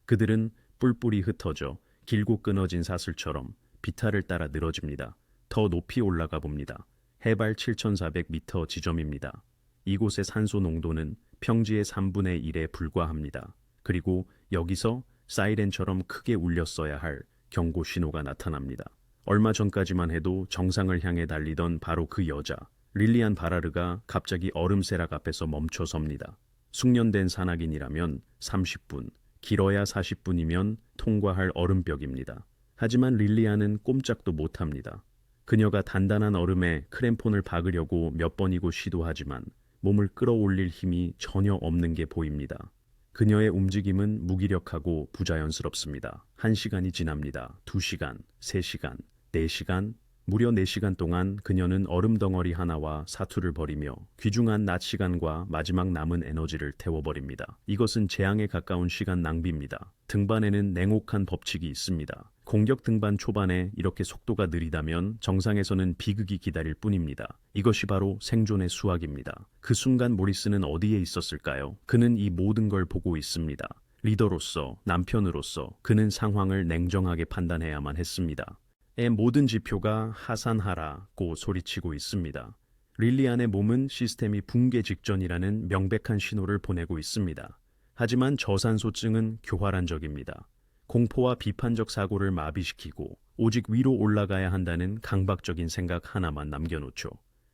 그들은 뿔뿔이 흩어져 길고 끊어진 사슬처럼 비탈을 따라 늘어집니다. 더 높이 올라가 봅니다. 해발 7,400m 지점입니다. 이곳의 산소 농도는 평지의 3분의 1에 불과합니다. 그리고 여기서 사이렌처럼 크게 울렸어야 할 경고 신호가 나타납니다. 얼마 전까지만 해도 정상을 향해 달리던 바로 그 여자, 릴리안 바라르가 갑자기 얼음세락 앞에서 멈춰섭니다. 숙련된 산악인이라면 30분, 길어야 40분이면 통과할 얼음벽입니다. 하지만 릴리안은 꼼짝도 못합니다. 그녀가 단단한 얼음에 크램폰을 박으려고 몇 번이고 시도하지만 몸을 끌어올릴 힘이 전혀 없는 게 보입니다. 그녀의 움직임은 무기력하고 부자연스럽습니다. 1시간이 지납니다. 2시간, 3시간, 4시간, 무려 4시간 동안 그녀는 얼음 덩어리 하나와 사투를 벌이며 귀중한 낮 시간과 마지막 남은 에너지를 태워버립니다. 이것은 재앙에 가까운 시간 낭비입니다. 등반에는 냉혹한 법칙이 있습니다. 공격 등반 초반에 이렇게 속도가 느리다면 정상에서는 비극이 기다릴 뿐입니다. 이것이 바로 생존의 수학입니다. 그 순간 모리스는 어디에 있었을까요? 그는 이 모든 걸 보고 있습니다. 리더로서, 남편으로서 그는 상황을 냉정하게 판단해야만 했습니다. 의 모든 지표가 하산하라고 소리치고 있습니다. 릴리안의 몸은 시스템이 붕괴 직전이라는 명백한 신호를 보내고 있습니다. 하지만 저산소증은 교활한적입니다. 공포와 비판적 사고를 마비시키고 오직 위로 올라가야 한다는 강박적인 생각 하나만 남겨놓죠.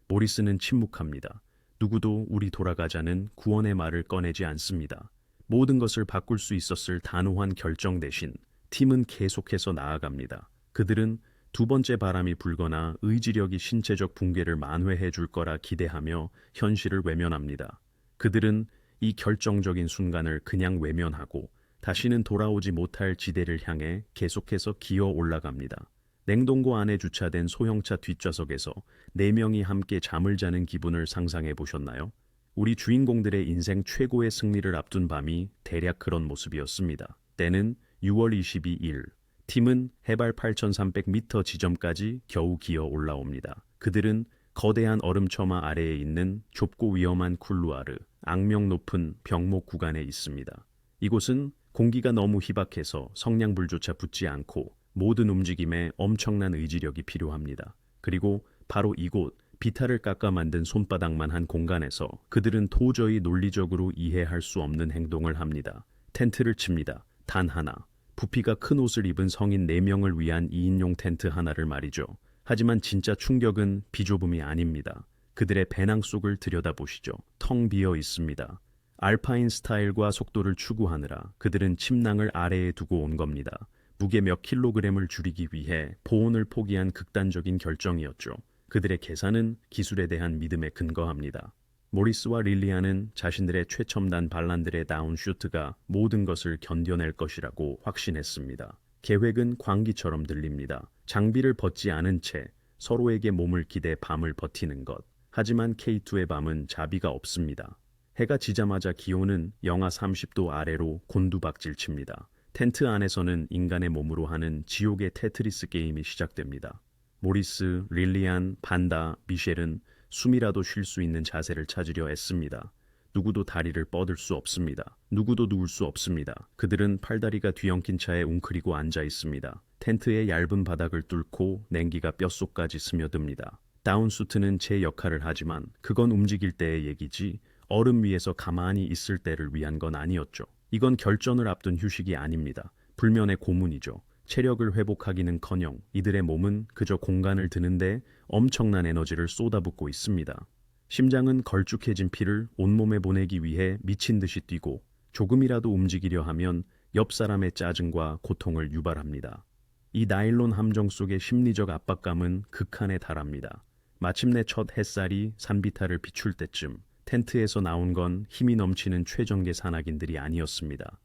모리스는 침묵합니다. 누구도 우리 돌아가자는 구원의 말을 꺼내지 않습니다. 모든 것을 바꿀 수 있었을 단호한 결정 대신 팀은 계속해서 나아갑니다. 그들은 두 번째 바람이 불거나 의지력이 신체적 붕괴를 만회해 줄 거라 기대하며 현실을 외면합니다. 그들은 이 결정적인 순간을 그냥 외면하고 다시는 돌아오지 못할 지대를 향해 계속해서 기어 올라갑니다. 냉동고 안에 주차된 소형차 뒷좌석에서 4명이 함께 잠을 자는 기분을 상상해 보셨나요? 우리 주인공들의 인생 최고의 승리를 앞둔 밤이 대략 그런 모습이었습니다. 때는 6월 22일. 팀은 해발 8,300m 지점까지 겨우 기어 올라옵니다. 그들은 거대한 얼음처마 아래에 있는 좁고 위험한 쿨루아르, 악명 높은 병목 구간에 있습니다. 이곳은 공기가 너무 희박해서 성냥불조차 붙지 않고 모든 움직임에 엄청난 의지력이 필요합니다. 그리고 바로 이곳 비탈을 깎아 만든 손바닥만 한 공간에서 그들은 도저히 논리적으로 이해할 수 없는 행동을 합니다. 텐트를 칩니다. 단 하나. 부피가 큰 옷을 입은 성인 4명을 위한 2인용 텐트 하나를 말이죠. 하지만 진짜 충격은 비좁음이 아닙니다. 그들의 배낭 속을 들여다보시죠. 텅 비어 있습니다. 알파인 스타일과 속도를 추구하느라 그들은 침낭을 아래에 두고 온 겁니다. 무게 몇 킬로그램을 줄이기 위해 보온을 포기한 극단적인 결정이었죠. 그들의 계산은 기술에 대한 믿음에 근거합니다. 모리스와 릴리안은 자신들의 최첨단 반란들의 다운슈트가 모든 것을 견뎌낼 것이라고 확신했습니다. 계획은 광기처럼 들립니다. 장비를 벗지 않은 채 서로에게 몸을 기대 밤을 버티는 것. 하지만 K2의 밤은 자비가 없습니다. 해가 지자마자 기온은 영하 30도 아래로 곤두박질 칩니다. 텐트 안에서는 인간의 몸으로 하는 지옥의 테트리스 게임이 시작됩니다. 모리스, 릴리안, 반다, 미셸은 숨이라도 쉴 수 있는 자세를 찾으려 애씁니다. 누구도 다리를 뻗을 수 없습니다. 누구도 누울 수 없습니다. 그들은 팔다리가 뒤엉킨 차에 웅크리고 앉아 있습니다. 텐트의 얇은 바닥을 뚫고 냉기가 뼛속까지 스며듭니다. 다운수트는 제 역할을 하지만 그건 움직일 때의 얘기지 얼음 위에서 가만히 있을 때를 위한 건 아니었죠. 이건 결전을 앞둔 휴식이 아닙니다. 불면의 고문이죠. 체력을 회복하기는커녕 이들의 몸은 그저 공간을 드는데 엄청난 에너지를 쏟아붓고 있습니다. 심장은 걸쭉해진 피를 온몸에 보내기 위해 미친 듯이 뛰고 조금이라도 움직이려 하면 옆 사람의 짜증과 고통을 유발합니다. 이 나일론 함정 속의 심리적 압박감은 극한에 달합니다. 마침내 첫 햇살이 산비탈을 비출 때쯤 텐트에서 나온 건 힘이 넘치는 최정계 산악인들이 아니었습니다.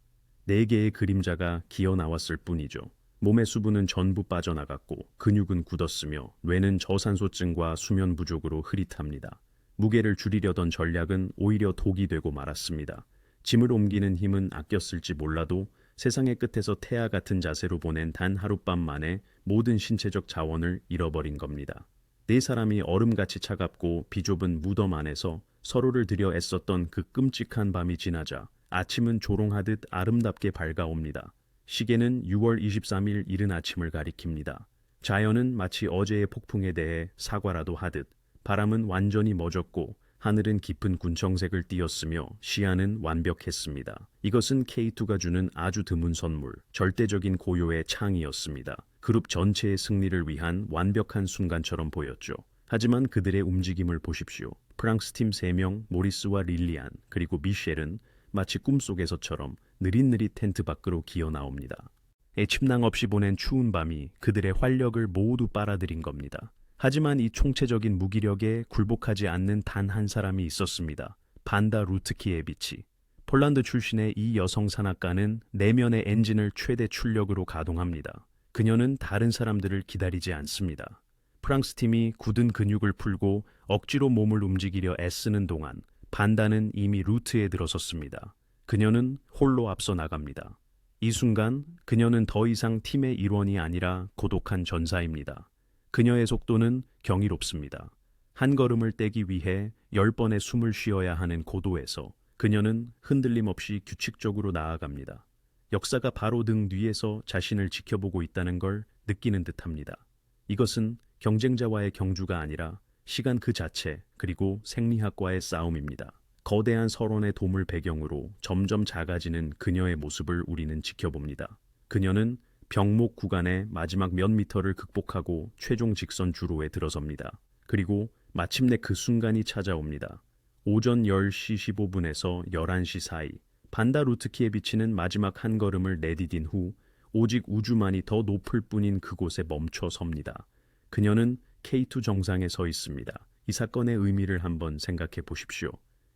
4개의 그림자가 기어 나왔을 뿐이죠. 몸의 수분은 전부 빠져나갔고 근육은 굳었으며 뇌는 저산소증과 수면 부족으로 흐릿합니다. 무게를 줄이려던 전략은 오히려 독이 되고 말았습니다. 짐을 옮기는 힘은 아껴 쓸지 몰라도 세상의 끝에서 태아 같은 자세로 보낸 단 하룻밤 만에 모든 신체적 자원을 잃어버린 겁니다. 4사람이 얼음같이 차갑고 비좁은 무덤 안에서 서로를 들여 애썼던 그 끔찍한 밤이 지나자 아침은 조롱하듯 아름답게 밝아옵니다. 시계는 6월 23일 이른 아침을 가리킵니다. 자연은 마치 어제의 폭풍에 대해 사과라도 하듯 바람은 완전히 멎었고 하늘은 깊은 군청색을 띠었으며 시야는 완벽했습니다. 이것은 K2가 주는 아주 드문 선물, 절대적인 고요의 창이었습니다. 그룹 전체의 승리를 위한 완벽한 순간처럼 보였죠. 하지만 그들의 움직임을 보십시오. 프랑스 팀 3명, 모리스와 릴리안, 그리고 미셸은 마치 꿈속에서처럼 느릿느릿 텐트 밖으로 기어 나옵니다. 침낭 없이 보낸 추운 밤이 그들의 활력을 모두 빨아들인 겁니다. 하지만 이 총체적인 무기력에 굴복하지 않는 단 한 사람이 있었습니다. 반다 루트키에비치. 폴란드 출신의 이 여성 산악가는 내면의 엔진을 최대 출력으로 가동합니다. 그녀는 다른 사람들을 기다리지 않습니다. 프랑스 팀이 굳은 근육을 풀고 억지로 몸을 움직이려 애쓰는 동안 반다는 이미 루트에 들어섰습니다. 그녀는 홀로 앞서 나갑니다. 이 순간 그녀는 더 이상 팀의 일원이 아니라 고독한 전사입니다. 그녀의 속도는 경이롭습니다. 한 걸음을 떼기 위해 10번의 숨을 쉬어야 하는 고도에서 그녀는 흔들림 없이 규칙적으로 나아갑니다. 역사가 바로 등 뒤에서 자신을 지켜보고 있다는 걸 느끼는 듯합니다. 이것은 경쟁자와의 경주가 아니라 시간 그 자체 그리고 생리학과의 싸움입니다. 거대한 설원의 돔을 배경으로 점점 작아지는 그녀의 모습을 우리는 지켜봅니다. 그녀는 병목 구간의 마지막 몇 미터를 극복하고 최종 직선 주로에 들어섭니다. 그리고 마침내 그 순간이 찾아옵니다. 오전 10시 15분에서 11시 사이 반다 루트키에비치는 마지막 한 걸음을 내디딘 후 오직 우주만이 더 높을 뿐인 그곳에 멈춰 섭니다. 그녀는 K2 정상에 서 있습니다. 이 사건의 의미를 한번 생각해 보십시오.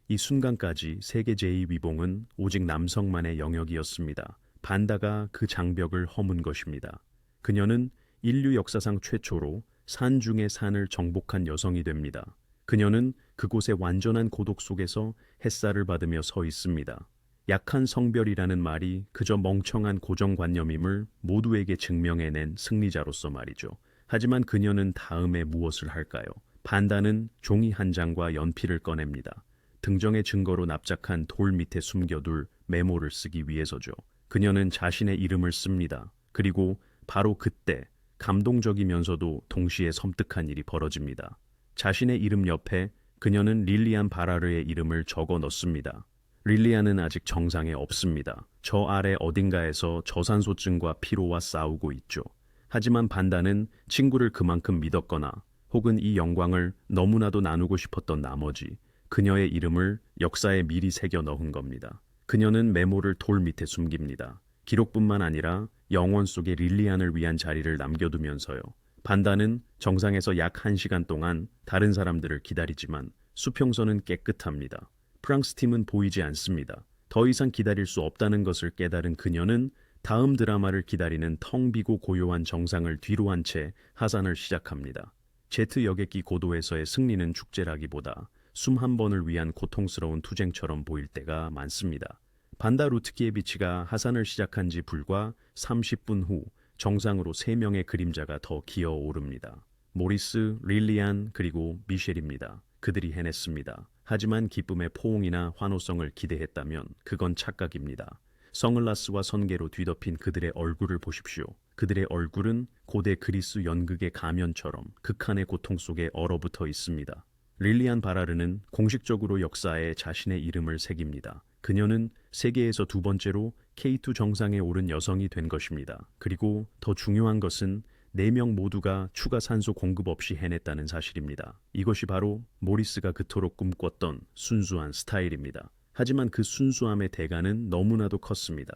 이 순간까지 세계 제2위봉은 오직 남성만의 영역이었습니다. 반다가 그 장벽을 허문 것입니다. 그녀는 인류 역사상 최초로 산 중의 산을 정복한 여성이 됩니다. 그녀는 그곳의 완전한 고독 속에서 햇살을 받으며 서 있습니다. 약한 성별이라는 말이 그저 멍청한 고정관념임을 모두에게 증명해낸 승리자로서 말이죠. 하지만 그녀는 다음에 무엇을 할까요? 반다는 종이 한 장과 연필을 꺼냅니다. 등정의 증거로 납작한 돌 밑에 숨겨둘 메모를 쓰기 위해서죠. 그녀는 자신의 이름을 씁니다. 그리고 바로 그때 감동적이면서도 동시에 섬뜩한 일이 벌어집니다. 자신의 이름 옆에 그녀는 릴리안 바라르의 이름을 적어 넣습니다. 릴리안은 아직 정상에 없습니다. 저 아래 어딘가에서 저산소증과 피로와 싸우고 있죠. 하지만 반다는 친구를 그만큼 믿었거나 혹은 이 영광을 너무나도 나누고 싶었던 나머지 그녀의 이름을 역사에 미리 새겨 넣은 겁니다. 그녀는 메모를 돌 밑에 숨깁니다. 기록뿐만 아니라 영원 속에 릴리안을 위한 자리를 남겨두면서요. 반다는 정상에서 약 1시간 동안 다른 사람들을 기다리지만 수평선은 깨끗합니다. 프랑스 팀은 보이지 않습니다. 더 이상 기다릴 수 없다는 것을 깨달은 그녀는 다음 드라마를 기다리는 텅 비고 고요한 정상을 뒤로 한 채 하산을 시작합니다. 제트 여객기 고도에서의 승리는 축제라기보다 숨 한 번을 위한 고통스러운 투쟁처럼 보일 때가 많습니다. 반다 루트키에비치가 하산을 시작한 지 불과 30분 후 정상으로 3명의 그림자가 더 기어오릅니다. 모리스, 릴리안, 그리고 미셸입니다. 그들이 해냈습니다. 하지만 기쁨의 포옹이나 환호성을 기대했다면 그건 착각입니다. 선글라스와 선계로 뒤덮인 그들의 얼굴을 보십시오. 그들의 얼굴은 고대 그리스 연극의 가면처럼 극한의 고통 속에 얼어붙어 있습니다. 릴리안 바라르는 공식적으로 역사에 자신의 이름을 새깁니다. 그녀는 세계에서 2번째로 K2 정상에 오른 여성이 된 것입니다. 그리고 더 중요한 것은 4명 모두가 추가 산소 공급 없이 해냈다는 사실입니다. 이것이 바로 모리스가 그토록 꿈꿨던 순수한 스타일입니다. 하지만 그 순수함의 대가는 너무나도 컸습니다.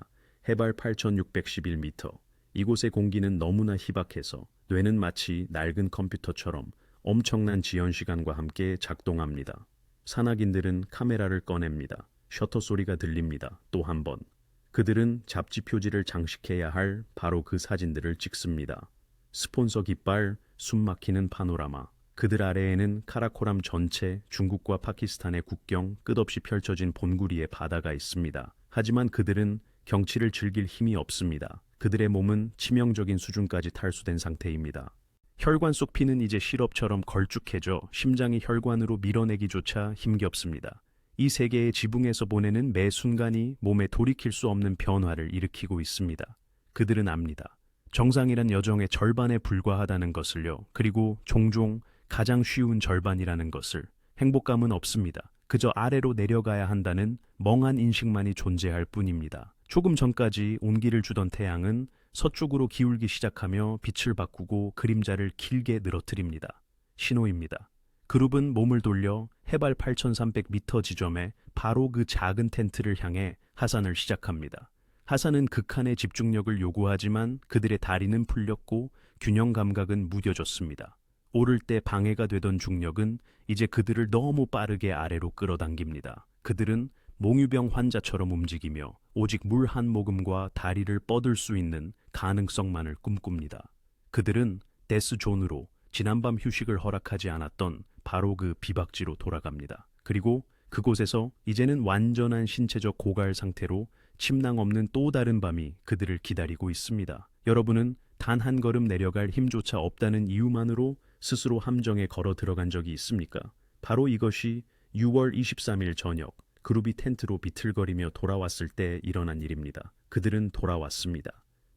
해발 8,611m. 이곳의 공기는 너무나 희박해서 뇌는 마치 낡은 컴퓨터처럼 엄청난 지연 시간과 함께 작동합니다. 산악인들은 카메라를 꺼냅니다. 셔터 소리가 들립니다. 또 한 번. 그들은 잡지 표지를 장식해야 할 바로 그 사진들을 찍습니다. 스폰서 깃발, 숨막히는 파노라마. 그들 아래에는 카라코람 전체, 중국과 파키스탄의 국경, 끝없이 펼쳐진 본구리의 바다가 있습니다. 하지만 그들은 경치를 즐길 힘이 없습니다. 그들의 몸은 치명적인 수준까지 탈수된 상태입니다. 혈관 속 피는 이제 시럽처럼 걸쭉해져 심장이 혈관으로 밀어내기조차 힘겹습니다. 이 세계의 지붕에서 보내는 매 순간이 몸에 돌이킬 수 없는 변화를 일으키고 있습니다. 그들은 압니다. 정상이란 여정의 절반에 불과하다는 것을요. 그리고 종종 가장 쉬운 절반이라는 것을. 행복감은 없습니다. 그저 아래로 내려가야 한다는 멍한 인식만이 존재할 뿐입니다. 조금 전까지 온기를 주던 태양은 서쪽으로 기울기 시작하며 빛을 바꾸고 그림자를 길게 늘어뜨립니다. 신호입니다. 그룹은 몸을 돌려 해발 8,300m 지점에 바로 그 작은 텐트를 향해 하산을 시작합니다. 하산은 극한의 집중력을 요구하지만 그들의 다리는 풀렸고 균형 감각은 무뎌졌습니다. 오를 때 방해가 되던 중력은 이제 그들을 너무 빠르게 아래로 끌어당깁니다. 그들은 몽유병 환자처럼 움직이며 오직 물 한 모금과 다리를 뻗을 수 있는 가능성만을 꿈꿉니다. 그들은 데스존으로 지난밤 휴식을 허락하지 않았던 바로 그 비박지로 돌아갑니다. 그리고 그곳에서 이제는 완전한 신체적 고갈 상태로 침낭 없는 또 다른 밤이 그들을 기다리고 있습니다. 여러분은 단 한 걸음 내려갈 힘조차 없다는 이유만으로 스스로 함정에 걸어 들어간 적이 있습니까? 바로 이것이 6월 23일 저녁 그룹이 텐트로 비틀거리며 돌아왔을 때 일어난 일입니다. 그들은 돌아왔습니다.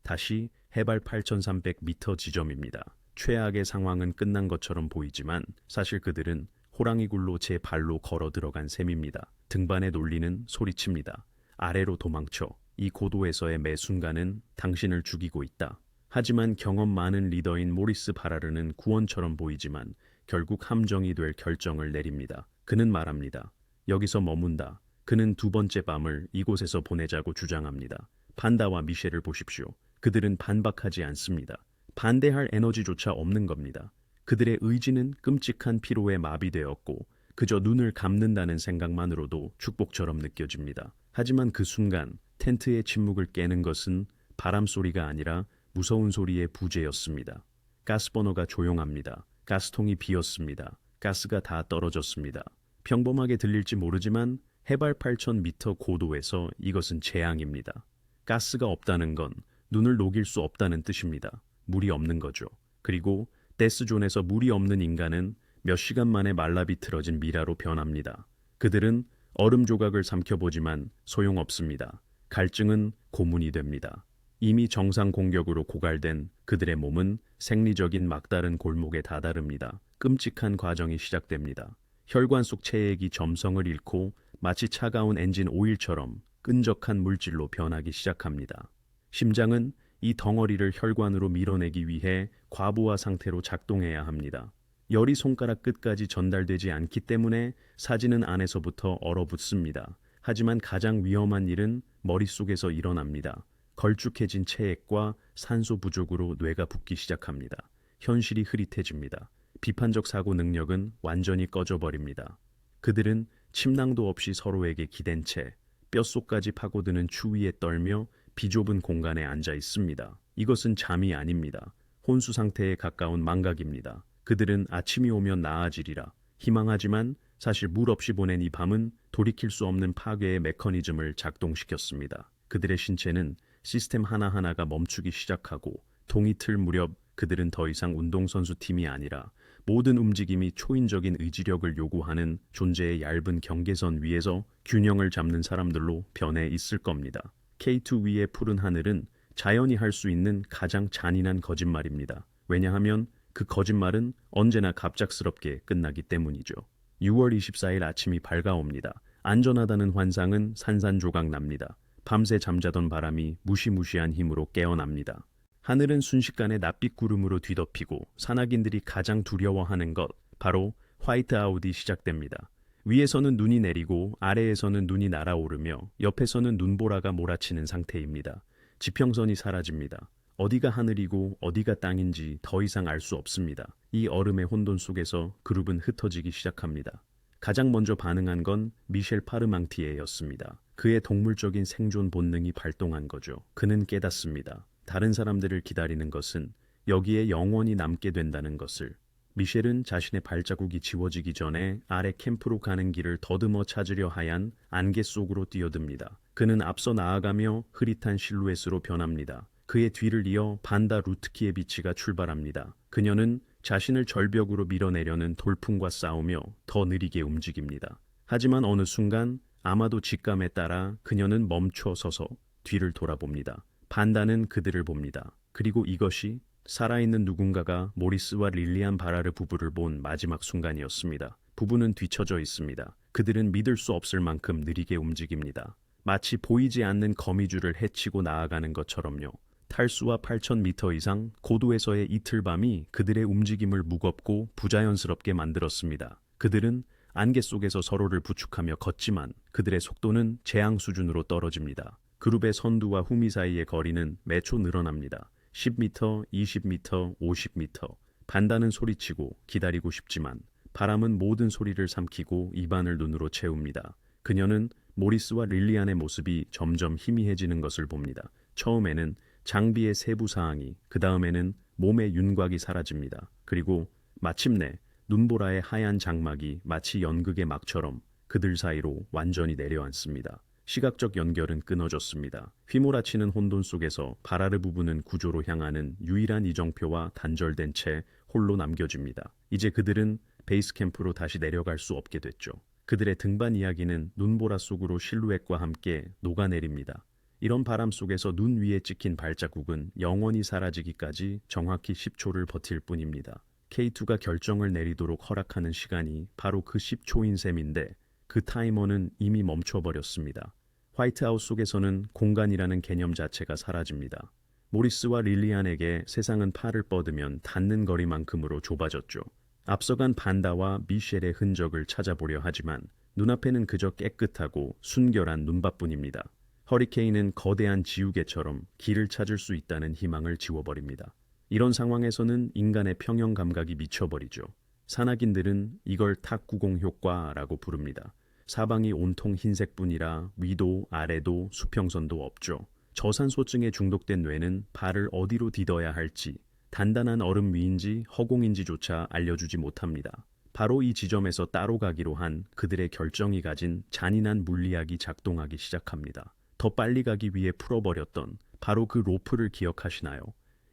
다시 해발 8,300m 지점입니다. 최악의 상황은 끝난 것처럼 보이지만 사실 그들은 호랑이 굴로 제 발로 걸어 들어간 셈입니다. 등반에 놀리는 소리칩니다. 아래로 도망쳐. 이 고도에서의 매 순간은 당신을 죽이고 있다. 하지만 경험 많은 리더인 모리스 바라르는 구원처럼 보이지만 결국 함정이 될 결정을 내립니다. 그는 말합니다. 여기서 머문다. 그는 2번째 밤을 이곳에서 보내자고 주장합니다. 반다와 미셸을 보십시오. 그들은 반박하지 않습니다. 반대할 에너지조차 없는 겁니다. 그들의 의지는 끔찍한 피로에 마비되었고 그저 눈을 감는다는 생각만으로도 축복처럼 느껴집니다. 하지만 그 순간 텐트의 침묵을 깨는 것은 바람 소리가 아니라 무서운 소리의 부재였습니다. 가스버너가 조용합니다. 가스통이 비었습니다. 가스가 다 떨어졌습니다. 평범하게 들릴지 모르지만 해발 8,000m 고도에서 이것은 재앙입니다. 가스가 없다는 건 눈을 녹일 수 없다는 뜻입니다. 물이 없는 거죠. 그리고 데스존에서 물이 없는 인간은 몇 시간 만에 말라비틀어진 미라로 변합니다. 그들은 얼음 조각을 삼켜보지만 소용없습니다. 갈증은 고문이 됩니다. 이미 정상 공격으로 고갈된 그들의 몸은 생리적인 막다른 골목에 다다릅니다. 끔찍한 과정이 시작됩니다. 혈관 속 체액이 점성을 잃고 마치 차가운 엔진 오일처럼 끈적한 물질로 변하기 시작합니다. 심장은 이 덩어리를 혈관으로 밀어내기 위해 과부하 상태로 작동해야 합니다. 열이 손가락 끝까지 전달되지 않기 때문에 사지는 안에서부터 얼어붙습니다. 하지만 가장 위험한 일은 머릿속에서 일어납니다. 걸쭉해진 체액과 산소 부족으로 뇌가 붓기 시작합니다. 현실이 흐릿해집니다. 비판적 사고 능력은 완전히 꺼져버립니다. 그들은 침낭도 없이 서로에게 기댄 채 뼛속까지 파고드는 추위에 떨며 비좁은 공간에 앉아 있습니다. 이것은 잠이 아닙니다. 혼수 상태에 가까운 망각입니다. 그들은 아침이 오면 나아지리라 희망하지만 사실 물 없이 보낸 이 밤은 돌이킬 수 없는 파괴의 메커니즘을 작동시켰습니다. 그들의 신체는 시스템 하나하나가 멈추기 시작하고 동이 틀 무렵 그들은 더 이상 운동선수 팀이 아니라 모든 움직임이 초인적인 의지력을 요구하는 존재의 얇은 경계선 위에서 균형을 잡는 사람들로 변해 있을 겁니다. K2 위의 푸른 하늘은 자연이 할 수 있는 가장 잔인한 거짓말입니다. 왜냐하면 그 거짓말은 언제나 갑작스럽게 끝나기 때문이죠. 6월 24일 아침이 밝아옵니다. 안전하다는 환상은 산산조각 납니다. 밤새 잠자던 바람이 무시무시한 힘으로 깨어납니다. 하늘은 순식간에 낯빛 구름으로 뒤덮이고 산악인들이 가장 두려워하는 것, 바로 화이트아웃이 시작됩니다. 위에서는 눈이 내리고 아래에서는 눈이 날아오르며 옆에서는 눈보라가 몰아치는 상태입니다. 지평선이 사라집니다. 어디가 하늘이고 어디가 땅인지 더 이상 알 수 없습니다. 이 얼음의 혼돈 속에서 그룹은 흩어지기 시작합니다. 가장 먼저 반응한 건 미셸 파르망티에였습니다. 그의 동물적인 생존 본능이 발동한 거죠. 그는 깨닫습니다. 다른 사람들을 기다리는 것은 여기에 영원히 남게 된다는 것을. 미셸은 자신의 발자국이 지워지기 전에 아래 캠프로 가는 길을 더듬어 찾으려 하얀 안개 속으로 뛰어듭니다. 그는 앞서 나아가며 흐릿한 실루엣으로 변합니다. 그의 뒤를 이어 반다 루트키의 비치가 출발합니다. 그녀는 자신을 절벽으로 밀어내려는 돌풍과 싸우며 더 느리게 움직입니다. 하지만 어느 순간 아마도 직감에 따라 그녀는 멈춰 서서 뒤를 돌아봅니다. 반다는 그들을 봅니다. 그리고 이것이 살아있는 누군가가 모리스와 릴리안 바라르 부부를 본 마지막 순간이었습니다. 부부는 뒤처져 있습니다. 그들은 믿을 수 없을 만큼 느리게 움직입니다. 마치 보이지 않는 거미줄을 헤치고 나아가는 것처럼요. 탈수와 8,000m 이상 고도에서의 이틀밤이 그들의 움직임을 무겁고 부자연스럽게 만들었습니다. 그들은 안개 속에서 서로를 부축하며 걷지만 그들의 속도는 재앙 수준으로 떨어집니다. 그룹의 선두와 후미 사이의 거리는 매초 늘어납니다. 10m, 20m, 50m. 반다는 소리치고 기다리고 싶지만 바람은 모든 소리를 삼키고 입안을 눈으로 채웁니다. 그녀는 모리스와 릴리안의 모습이 점점 희미해지는 것을 봅니다. 처음에는 장비의 세부 사항이, 그 다음에는 몸의 윤곽이 사라집니다. 그리고 마침내 눈보라의 하얀 장막이 마치 연극의 막처럼 그들 사이로 완전히 내려앉습니다. 시각적 연결은 끊어졌습니다. 휘몰아치는 혼돈 속에서 바라르 부부는 구조로 향하는 유일한 이정표와 단절된 채 홀로 남겨집니다. 이제 그들은 베이스 캠프로 다시 내려갈 수 없게 됐죠. 그들의 등반 이야기는 눈보라 속으로 실루엣과 함께 녹아내립니다. 이런 바람 속에서 눈 위에 찍힌 발자국은 영원히 사라지기까지 정확히 10초를 버틸 뿐입니다. K2가 결정을 내리도록 허락하는 시간이 바로 그 10초인 셈인데 그 타이머는 이미 멈춰버렸습니다. 화이트하우스 속에서는 공간이라는 개념 자체가 사라집니다. 모리스와 릴리안에게 세상은 팔을 뻗으면 닿는 거리만큼으로 좁아졌죠. 앞서간 반다와 미셸의 흔적을 찾아보려 하지만 눈앞에는 그저 깨끗하고 순결한 눈밭뿐입니다. 허리케인은 거대한 지우개처럼 길을 찾을 수 있다는 희망을 지워버립니다. 이런 상황에서는 인간의 평형 감각이 미쳐버리죠. 산악인들은 이걸 탁구공 효과라고 부릅니다. 사방이 온통 흰색뿐이라 위도 아래도 수평선도 없죠. 저산소증에 중독된 뇌는 발을 어디로 디뎌야 할지, 단단한 얼음 위인지 허공인지조차 알려주지 못합니다. 바로 이 지점에서 따로 가기로 한 그들의 결정이 가진 잔인한 물리학이 작동하기 시작합니다. 더 빨리 가기 위해 풀어버렸던 바로 그 로프를 기억하시나요?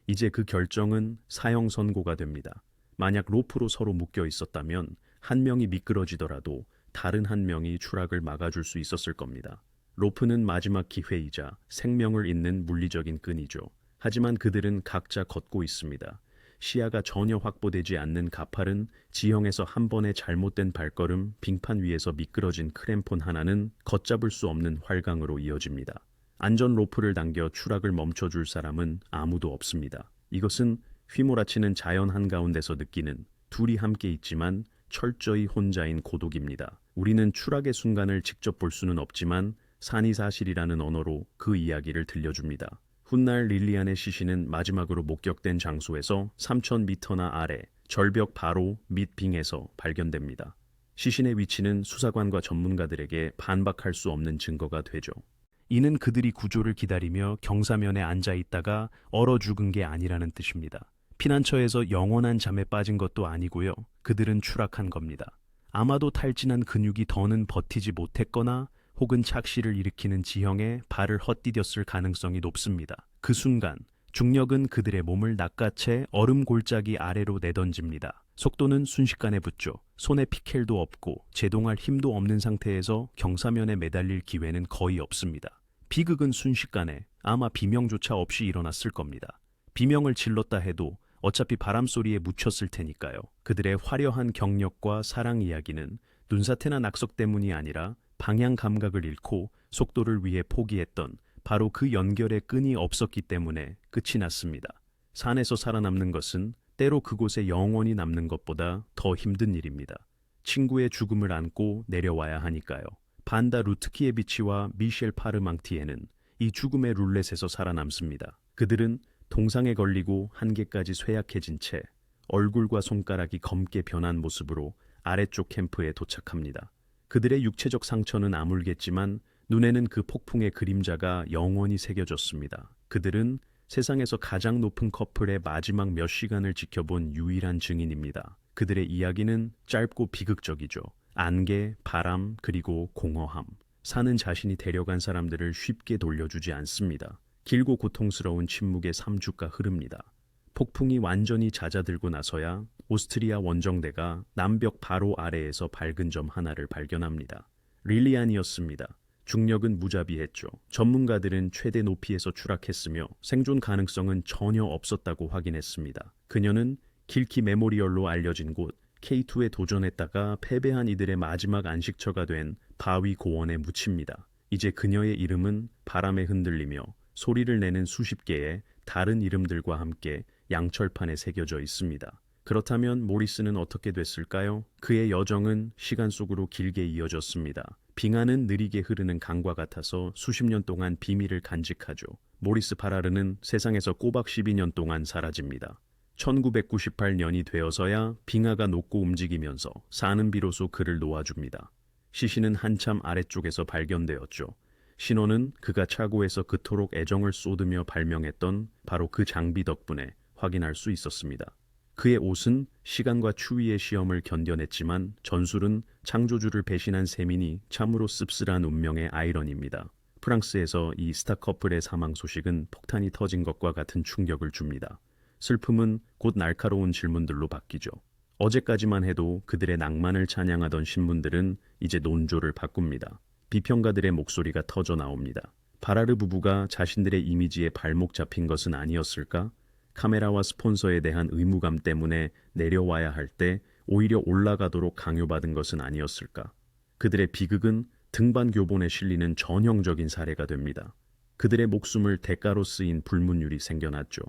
이제 그 결정은 사형 선고가 됩니다. 만약 로프로 서로 묶여 있었다면 한 명이 미끄러지더라도 다른 한 명이 추락을 막아줄 수 있었을 겁니다. 로프는 마지막 기회이자 생명을 잇는 물리적인 끈이죠. 하지만 그들은 각자 걷고 있습니다. 시야가 전혀 확보되지 않는 가팔은 지형에서 한 번의 잘못된 발걸음, 빙판 위에서 미끄러진 크램폰 하나는 걷잡을 수 없는 활강으로 이어집니다. 안전 로프를 당겨 추락을 멈춰줄 사람은 아무도 없습니다. 이것은 휘몰아치는 자연 한가운데서 느끼는 둘이 함께 있지만 철저히 혼자인 고독입니다. 우리는 추락의 순간을 직접 볼 수는 없지만 산이 사실이라는 언어로 그 이야기를 들려줍니다. 훗날 릴리안의 시신은 마지막으로 목격된 장소에서 3,000m나 아래 절벽 바로 밑 빙에서 발견됩니다. 시신의 위치는 수사관과 전문가들에게 반박할 수 없는 증거가 되죠. 이는 그들이 구조를 기다리며 경사면에 앉아 있다가 얼어 죽은 게 아니라는 뜻입니다. 피난처에서 영원한 잠에 빠진 것도 아니고요. 그들은 추락한 겁니다. 아마도 탈진한 근육이 더는 버티지 못했거나 혹은 착시를 일으키는 지형에 발을 헛디뎠을 가능성이 높습니다. 그 순간 중력은 그들의 몸을 낚아채 얼음 골짜기 아래로 내던집니다. 속도는 순식간에 붙죠. 손에 피켈도 없고 제동할 힘도 없는 상태에서 경사면에 매달릴 기회는 거의 없습니다. 비극은 순식간에 아마 비명조차 없이 일어났을 겁니다. 비명을 질렀다 해도 어차피 바람소리에 묻혔을 테니까요. 그들의 화려한 경력과 사랑 이야기는 눈사태나 낙석 때문이 아니라 방향 감각을 잃고 속도를 위해 포기했던 바로 그 연결의 끈이 없었기 때문에 끝이 났습니다. 산에서 살아남는 것은 때로 그곳에 영원히 남는 것보다 더 힘든 일입니다. 친구의 죽음을 안고 내려와야 하니까요. 반다 루트키에비치와 미셸 파르망티에는 이 죽음의 룰렛에서 살아남습니다. 그들은 동상에 걸리고 한계까지 쇠약해진 채 얼굴과 손가락이 검게 변한 모습으로 아래쪽 캠프에 도착합니다. 그들의 육체적 상처는 아물겠지만 눈에는 그 폭풍의 그림자가 영원히 새겨졌습니다. 그들은 세상에서 가장 높은 커플의 마지막 몇 시간을 지켜본 유일한 증인입니다. 그들의 이야기는 짧고 비극적이죠. 안개, 바람, 그리고 공허함. 산은 자신이 데려간 사람들을 쉽게 돌려주지 않습니다. 길고 고통스러운 침묵의 3주가 흐릅니다. 폭풍이 완전히 잦아들고 나서야 오스트리아 원정대가 남벽 바로 아래에서 밝은 점 하나를 발견합니다. 릴리안이었습니다. 중력은 무자비했죠. 전문가들은 최대 높이에서 추락했으며 생존 가능성은 전혀 없었다고 확인했습니다. 그녀는 길키 메모리얼로 알려진 곳 K2에 도전했다가 패배한 이들의 마지막 안식처가 된 바위 고원에 묻힙니다. 이제 그녀의 이름은 바람에 흔들리며 소리를 내는 수십 개의 다른 이름들과 함께 양철판에 새겨져 있습니다. 그렇다면 모리스는 어떻게 됐을까요? 그의 여정은 시간 속으로 길게 이어졌습니다. 빙하는 느리게 흐르는 강과 같아서 수십 년 동안 비밀을 간직하죠. 모리스 바라르는 세상에서 꼬박 12년 동안 사라집니다. 1998년이 되어서야 빙하가 녹고 움직이면서 산은 비로소 그를 놓아줍니다. 시신은 한참 아래쪽에서 발견되었죠. 신원은 그가 차고에서 그토록 애정을 쏟으며 발명했던 바로 그 장비 덕분에 확인할 수 있었습니다. 그의 옷은 시간과 추위의 시험을 견뎌냈지만 전술은 창조주를 배신한 세민이 참으로 씁쓸한 운명의 아이러니입니다. 프랑스에서 이 스타 커플의 사망 소식은 폭탄이 터진 것과 같은 충격을 줍니다. 슬픔은 곧 날카로운 질문들로 바뀌죠. 어제까지만 해도 그들의 낭만을 찬양하던 신문들은 이제 논조를 바꿉니다. 비평가들의 목소리가 터져 나옵니다. 바라르 부부가 자신들의 이미지에 발목 잡힌 것은 아니었을까? 카메라와 스폰서에 대한 의무감 때문에 내려와야 할 때 오히려 올라가도록 강요받은 것은 아니었을까? 그들의 비극은 등반 교본에 실리는 전형적인 사례가 됩니다. 그들의 목숨을 대가로 쓰인 불문율이 생겨났죠.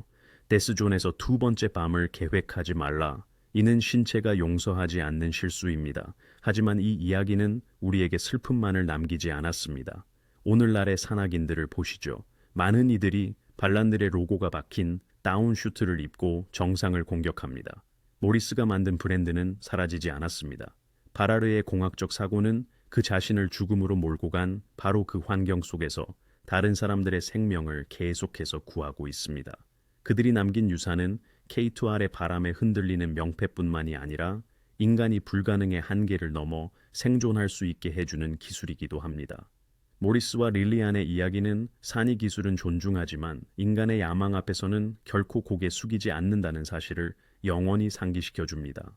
데스존에서 두 번째 밤을 계획하지 말라. 이는 신체가 용서하지 않는 실수입니다. 하지만 이 이야기는 우리에게 슬픔만을 남기지 않았습니다. 오늘날의 산악인들을 보시죠. 많은 이들이 반란들의 로고가 박힌 다운슈트를 입고 정상을 공격합니다. 모리스가 만든 브랜드는 사라지지 않았습니다. 바라르의 공학적 사고는 그 자신을 죽음으로 몰고 간 바로 그 환경 속에서 다른 사람들의 생명을 계속해서 구하고 있습니다. 그들이 남긴 유산은 K2R의 바람에 흔들리는 명패뿐만이 아니라 인간이 불가능의 한계를 넘어 생존할 수 있게 해주는 기술이기도 합니다. 모리스와 릴리안의 이야기는 산이 기술은 존중하지만 인간의 야망 앞에서는 결코 고개 숙이지 않는다는 사실을 영원히 상기시켜줍니다.